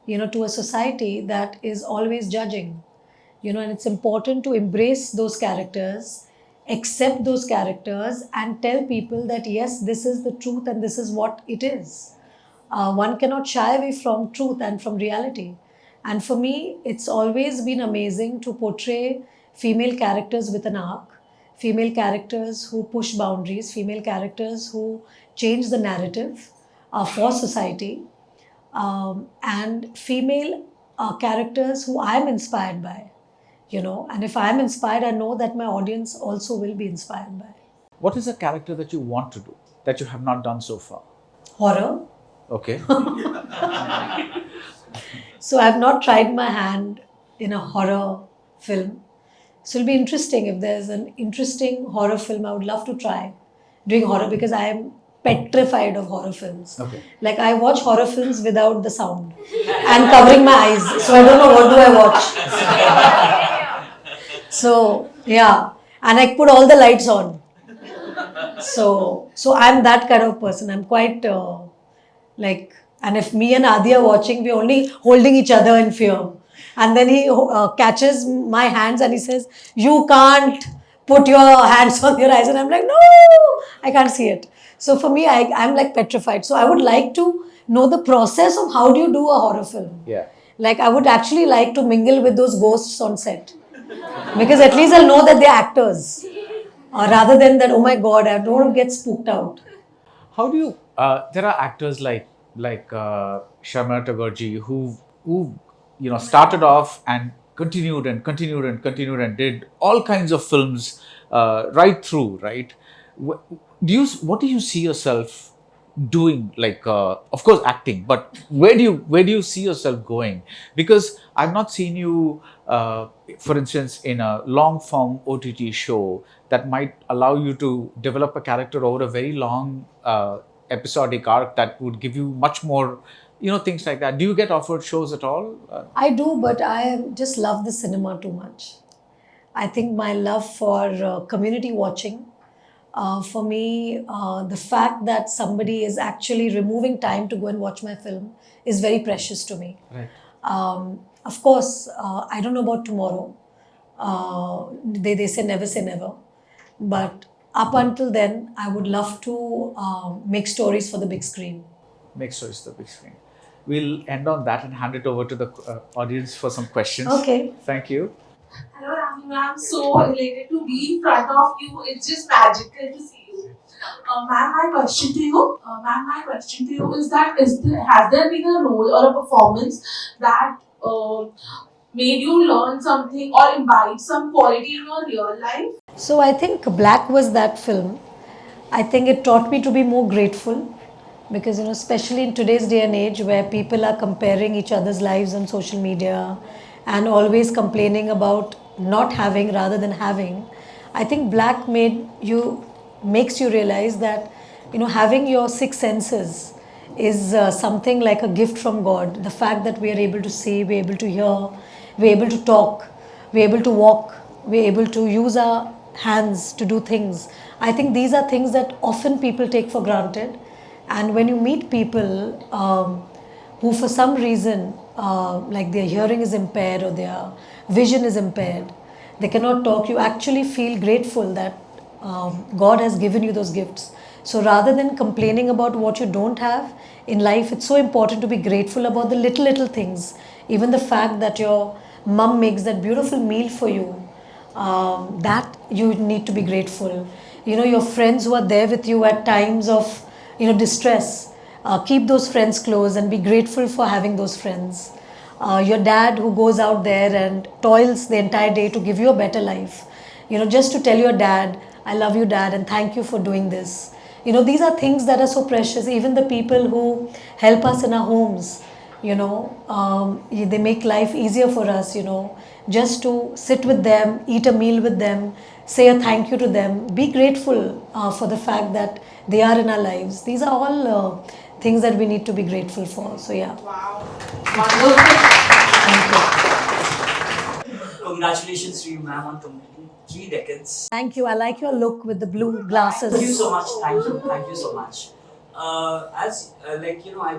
to a society that is always judging, and it's important to embrace those characters, accept those characters, and tell people that yes, this is the truth and this is what it is. One cannot shy away from truth and from reality. And for me, it's always been amazing to portray female characters with an arc, female characters who push boundaries, female characters who change the narrative for society, and female characters who I'm inspired by, and if I'm inspired, I know that my audience also will be inspired by. What is a character that you want to do that you have not done so far? Horror. Okay. So I've not tried my hand in a horror film. So it'll be interesting if there's an interesting horror film. I would love to try doing horror because I am petrified of horror films. Okay. Like I watch horror films without the sound and covering my eyes. So I don't know what do I watch. So yeah, and I put all the lights on. So I'm that kind of person. I'm quite and if me and Adi are watching, we're only holding each other in fear. And then he catches my hands and he says, "You can't put your hands on your eyes." And I'm like, "No, I can't see it." So for me, I'm like petrified. So I would like to know the process of how do you do a horror film. Yeah. Like I would actually like to mingle with those ghosts on set. Because at least I'll know that they're actors. Rather than that, oh my God, I don't want to get spooked out. How do you? There are actors like Sharmila Tagorji who started off and continued and did all kinds of films right through, right? What do you see yourself doing? Like, of course, acting, but where do you see yourself going? Because I've not seen you, for instance, in a long form OTT show that might allow you to develop a character over a very long episodic arc that would give you much more, things like that. Do you get offered shows at all? I do, but I just love the cinema too much. I think my love for community watching, for me, the fact that somebody is actually removing time to go and watch my film is very precious to me. Right. Of course, I don't know about tomorrow. They say never. But up until then, I would love to make stories for the big screen. Make sure it's the big screen. We'll end on that and hand it over to the audience for some questions. Okay. Thank you. Hello, Rani. I'm so elated to be in front of you. It's just magical to see you. Ma'am, my question to you is that has there been a role or a performance that made you learn something or imbibe some quality in your real life? So I think Black was that film. I think it taught me to be more grateful because, especially in today's day and age where people are comparing each other's lives on social media and always complaining about not having rather than having, I think Black makes you realize that, having your six senses is something like a gift from God. The fact that we are able to see, we're able to hear, we're able to talk, we're able to walk, we're able to use our hands to do things. I think these are things that often people take for granted. And when you meet people who for some reason, like their hearing is impaired or their vision is impaired, they cannot talk, you actually feel grateful that God has given you those gifts. So rather than complaining about what you don't have in life, it's so important to be grateful about the little things. Even the fact that your mom makes that beautiful meal for you, that you need to be grateful. Your friends who are there with you at times of distress, keep those friends close and be grateful for having those friends. Your dad who goes out there and toils the entire day to give you a better life, just to tell your dad, "I love you, Dad, and thank you for doing this." These are things that are so precious. Even the people who help us in our homes, they make life easier for us, just to sit with them, eat a meal with them, say a thank you to them, be grateful for the fact that they are in our lives. These are all things that we need to be grateful for. So yeah. Wow. Wonderful. Thank you. Congratulations to you, ma'am, on completing 3 decades. Thank you. I like your look with the blue glasses. Thank you so much. Thank you so much. I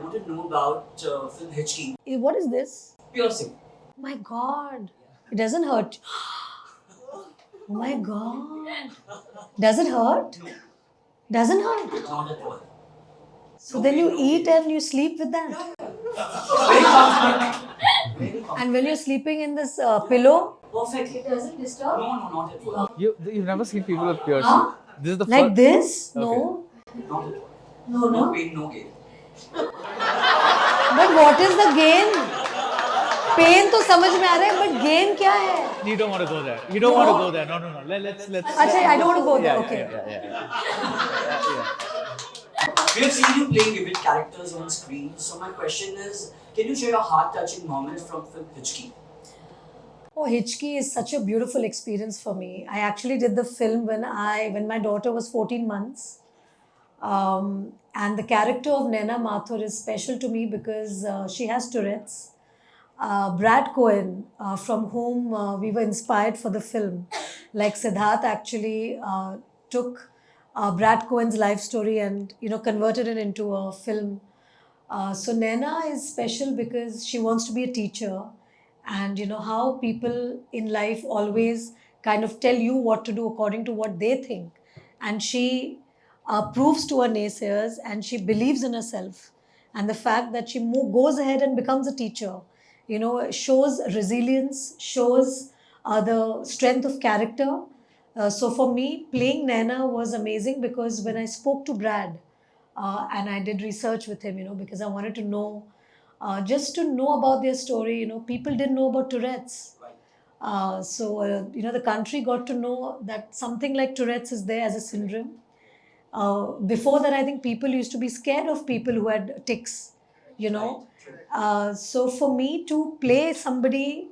want to know about film Hitchki. What is this? Piercing. My God. It doesn't hurt. Oh my God. Does it hurt? Doesn't hurt. Not at all. So then you eat and you sleep with that. Very comfortable. And when you're sleeping in this pillow, Perfectly. it doesn't disturb. No, no, not at all. You've never seen people with piercing. Huh? This is the Like first. this? Okay. No. Not at all. No, No no. pain, no gain. But what is the gain? Pain तो समझ में आ रहा है, but gain क्या है? You don't want to go there. You don't want to go there. No, no, no. Let's. अच्छा, I don't want to go there. Yeah, Okay. yeah. We have seen you playing vivid characters on screen. So my question is, can you share a heart-touching moment from film Hitchki? Oh, Hitchki is such a beautiful experience for me. I actually did the film when my daughter was 14 months. And the character of Naina Mathur is special to me because she has Tourette's. Brad Cohen, from whom we were inspired for the film, like Siddharth actually took Brad Cohen's life story and converted it into a film. So Naina is special because she wants to be a teacher, and how people in life always kind of tell you what to do according to what they think, and she proves to her naysayers and she believes in herself, and the fact that she goes ahead and becomes a teacher shows resilience, shows the strength of character. So for me, playing Naina was amazing because when I spoke to Brad and I did research with him, because I wanted to know, just to know about their story. People didn't know about Tourette's. The country got to know that something like Tourette's is there as a syndrome. Before that, I think people used to be scared of people who had tics. So for me to play somebody,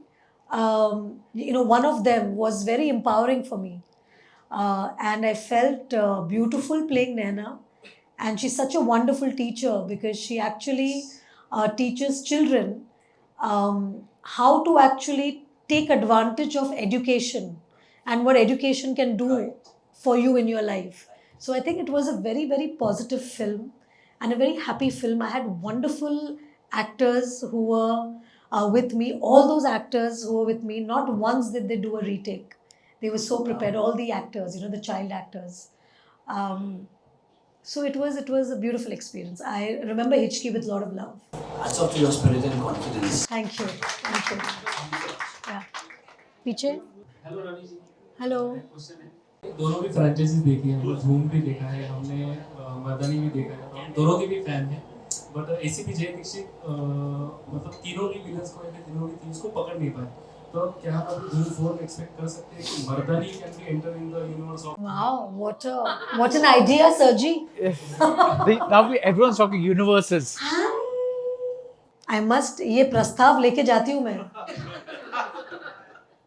one of them was very empowering for me. And I felt beautiful playing Naina. And she's such a wonderful teacher because she actually teaches children how to actually take advantage of education and what education can do for you in your life. So I think it was a very, very positive film and a very happy film. I had wonderful actors who were with me. All those actors who were with me, not once did they do a retake. They were so prepared. All the actors, the child actors. So it was a beautiful experience. I remember Hitchki with a lot of love. Hats off to your spirit and confidence. Thank you. Thank you. Yeah. पीछे. Hello रानी जी, Hello. Question है, दोनों भी franchises देखी है, हमने धूम भी देखा है, हमने मर्दानी भी देखा है, हम दोनों के भी फैन हैं, बट एसीपी जय दीक्षित मतलब तीनों की विलन्स को या फिर तीनों की थीम्स को पकड़ नहीं पाए, तो क्या हम अभी धूम 4 में एक्सपेक्ट कर सकते हैं कि Mardaani can be enter in the universe of Wow, what an idea, Sergi. Now everyone's talking universes. I must ये प्रस्ताव लेके जाती हूँ मैं,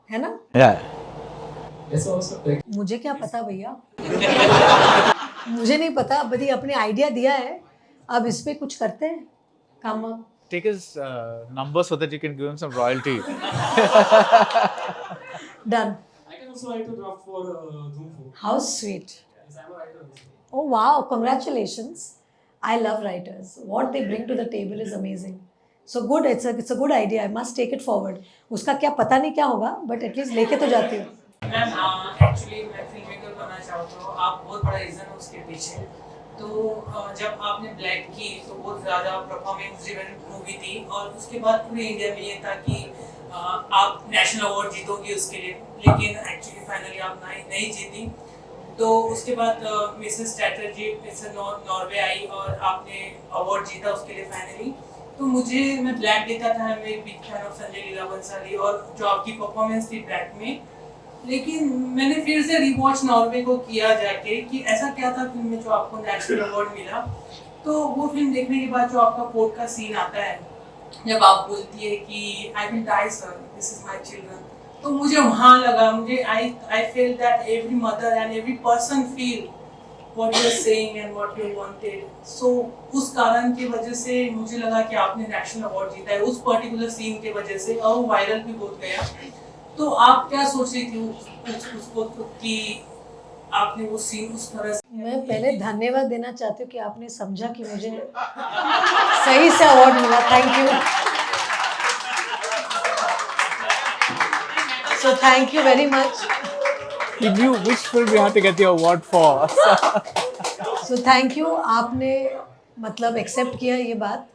है ना? Yeah. ऐसा हो सकता है कि मुझे क्या पता भैया, मुझे नहीं पता. बड़ी अपने आइडिया दिया है, अब इस पे कुछ करते हैं काम. Take his number so that you can give him some royalty. Done. I can also write a draft for Doom 4. How sweet. Yes, I'm a writer. Oh wow, congratulations. I love writers. What they bring to the table is amazing. So good, it's a good idea. I must take it forward. उसका क्या पता नहीं क्या होगा, but at least लेके तो जाती हूँ. मैम एक्चुअली मैं फिल्म मेकर बनना चाहता हूँ, आप बहुत बड़ा रीज़न हो उसके पीछे. तो जब आपने ब्लैक की तो बहुत ज़्यादा परफॉर्मेंस ड्रिवन मूवी थी, और उसके बाद पूरे इंडिया में ये था कि आप नेशनल अवार्ड जीतोगी उसके लिए, लेकिन एक्चुअली फाइनली आप नहीं जीती. तो उसके बाद मिसेस चैटर्जी मिसेस नॉर्वे आई और आपने अवार्ड जीता उसके लिए फाइनली. तो मैं ब्लैक देखा था, मैं big fan of Sanjay Bhansali और जो आपकी परफॉर्मेंस थी ब्लैक में. लेकिन मैंने फिर से रिवॉच नॉर्वे को किया जाके कि ऐसा क्या था फिल्म में जो आपको नेशनल अवार्ड मिला. तो वो फिल्म देखने के बाद जो आपका कोर्ट का सीन आता है, जब आप बोलती है कि I will die sir, this is my children, तो मुझे वहाँ लगा, मुझे I feel that every mother and every person feel what you are saying and what you wanted. So उस कारण की वजह से मुझे लगा कि आपने नेशनल अवार्ड जीता है उस पर्टिकुलर सीन के वजह से, और वो वायरल भी बहुत गया. तो आप क्या सोच रही थी उसको कि आपने वो सीन उस तरह से. मैं पहले धन्यवाद देना चाहती हूँ कि आपने समझा कि मुझे सही से अवार्ड मिला. Thank you. So thank you very much. He knew which film we had to get the award for. So thank you. आपने मतलब एक्सेप्ट किया ये बात.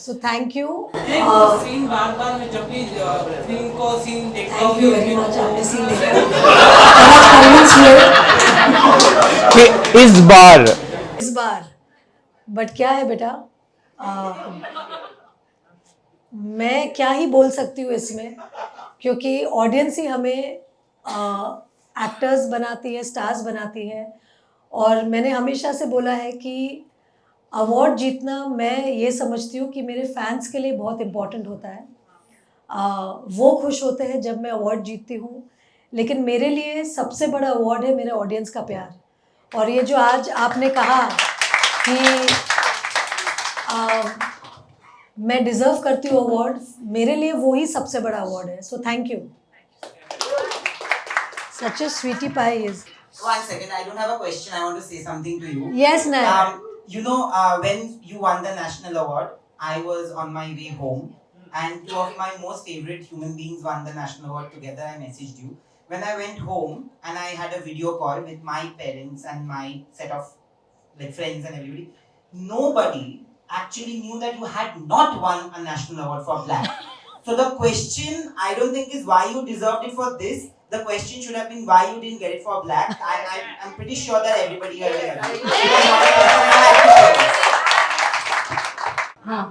So thank you. एक वो सीन बार बार मैं जब भी फिल्म को सीन देखता हूँ Thank you very much. आपने सीन देखा. बहुत convince हुए कि इस बार इस बार. बट क्या है बेटा, मैं क्या ही बोल सकती हूँ इसमें, क्योंकि ऑडियंस ही हमें एक्टर्स बनाती है, स्टार्स बनाती है. और मैंने हमेशा से बोला है कि अवार्ड जीतना मैं ये समझती हूँ कि मेरे फैंस के लिए बहुत इम्पोर्टेंट होता है. वो खुश होते हैं जब मैं अवार्ड जीतती हूँ, लेकिन मेरे लिए सबसे बड़ा अवार्ड है मेरे ऑडियंस का प्यार. और ये जो आज आपने कहा कि मैं डिज़र्व करती हूँ अवार्ड, मेरे लिए वो ही सबसे बड़ा अवार्ड है. So thank you. Such a sweetie pie is. One second, I don't have a question. I want to say something to you. Yes, Naya. You know, when you won the national award, I was on my way home, and two of my most favorite human beings won the national award together. I messaged you. When I went home and I had a video call with my parents and my set of like friends and everybody, nobody actually knew that you had not won a national award for Black. So the question, I don't think is why you deserved it for this. The question should have been why you didn't get it for Black. I'm pretty sure that everybody here will agree. Ma'am, I'm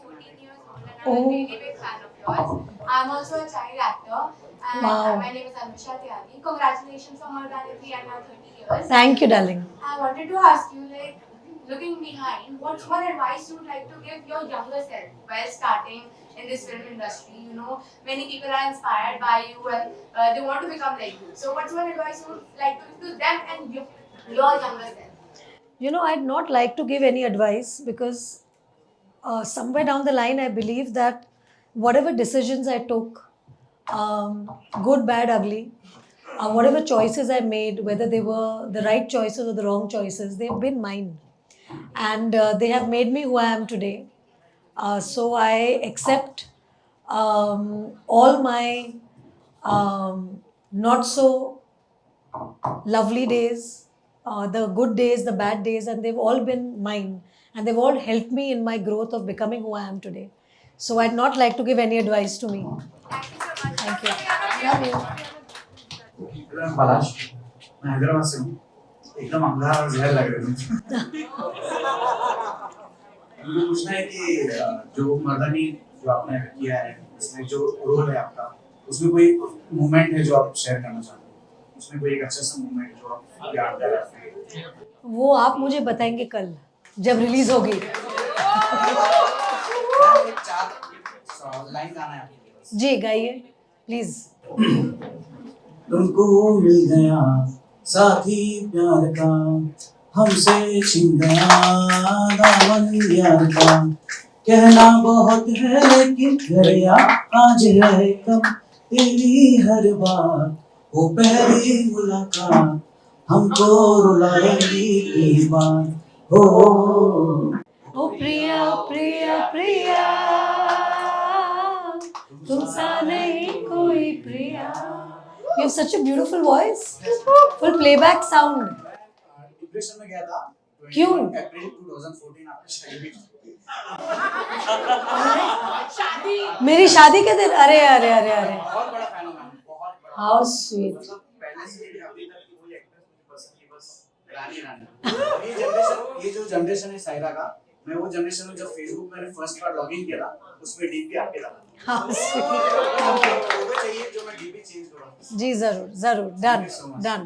14 years old and I'm a really big fan of yours. I'm also a child actor and Wow. my name is Anusha Tyagi. Congratulations on Mardaani and now 30 years. Thank you, darling. I wanted to ask you, like, looking behind, what's one advice you'd like to give your younger self while starting in this film industry? You know, many people are inspired by you and they want to become like you. So what's one advice you would like to give to them and your younger self? You know, I'd not like to give any advice because somewhere down the line, I believe that whatever decisions I took, good, bad, ugly, whatever choices I made, whether they were the right choices or the wrong choices, they've been mine. And they have made me who I am today. So I accept all my not so lovely days, the good days, the bad days, and they've all been mine. And they've all helped me in my growth of becoming who I am today. So I'd not like to give any advice to me. Thank you so much. Thank you. Love you. मैं पलाश, मैं हैदराबाद से हूँ. एकदम अंधा और जहर लग रहे हैं. मुझे पूछना है कि जो मर्दानी जो आपने किया है, उसमें जो रोल है आपका, उसमें कोई मोमेंट है जो आप शेयर करना चाहते हो? उसमें कोई एक अच्छा सा मोमेंट जो आप याद कर रहे हैं? वो आप मुझे बताएंगे कल जब रिलीज होगी. एक चार लाइन गाना है आपके पास. जी गाइए प्लीज. तुमको मिल गया साथी प्यार का, हमसे छिन गया दामन यार का. कहना बहुत है लेकिन गया आज है कब तेरी हर बात, वो पहली मुलाकात हमको रुलाएगी की बात. हो ओ प्रिया प्रिया प्रिया, तुम सा नहीं कोई प्रिया. You have such a beautiful voice. Full playback sound. Depression में गया था. क्यों? अप्रैल 2014 आपने शादी की. मेरी शादी के दिन. अरे अरे अरे अरे. बहुत बड़ा फैन हूं मैं, बहुत बड़ा. How sweet. मतलब पहले से ही अभी तक की कोई एक्ट्रेस मुझे पसंद की बस रानी. ये जो जनरेशन है सायरा का, मैं वो जनरेशन हूं. जब फेसबुक मैंने फर्स्ट बार लॉगिन किया था, उसमें डीपी आपके था. How sweet. Thank you. वो चाहिए जो मैं डीपी चेंज करूं. जी जरूर जरूर. Done. Thank you so much. Done.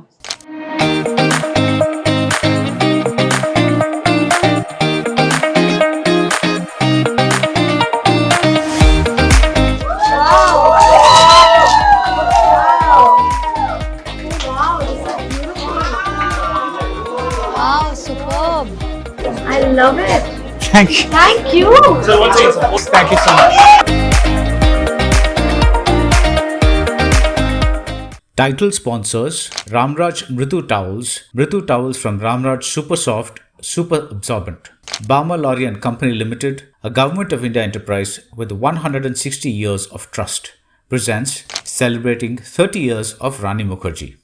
Wow, superb. I love it. thank you. Thank you. Thank you so much. Title sponsors Ramraj Mritu towels from Ramraj Super Soft, Super Absorbent. Balmer, Lawrie and Company Limited, a Government of India enterprise with 160 years of trust, presents celebrating 30 years of Rani Mukerji.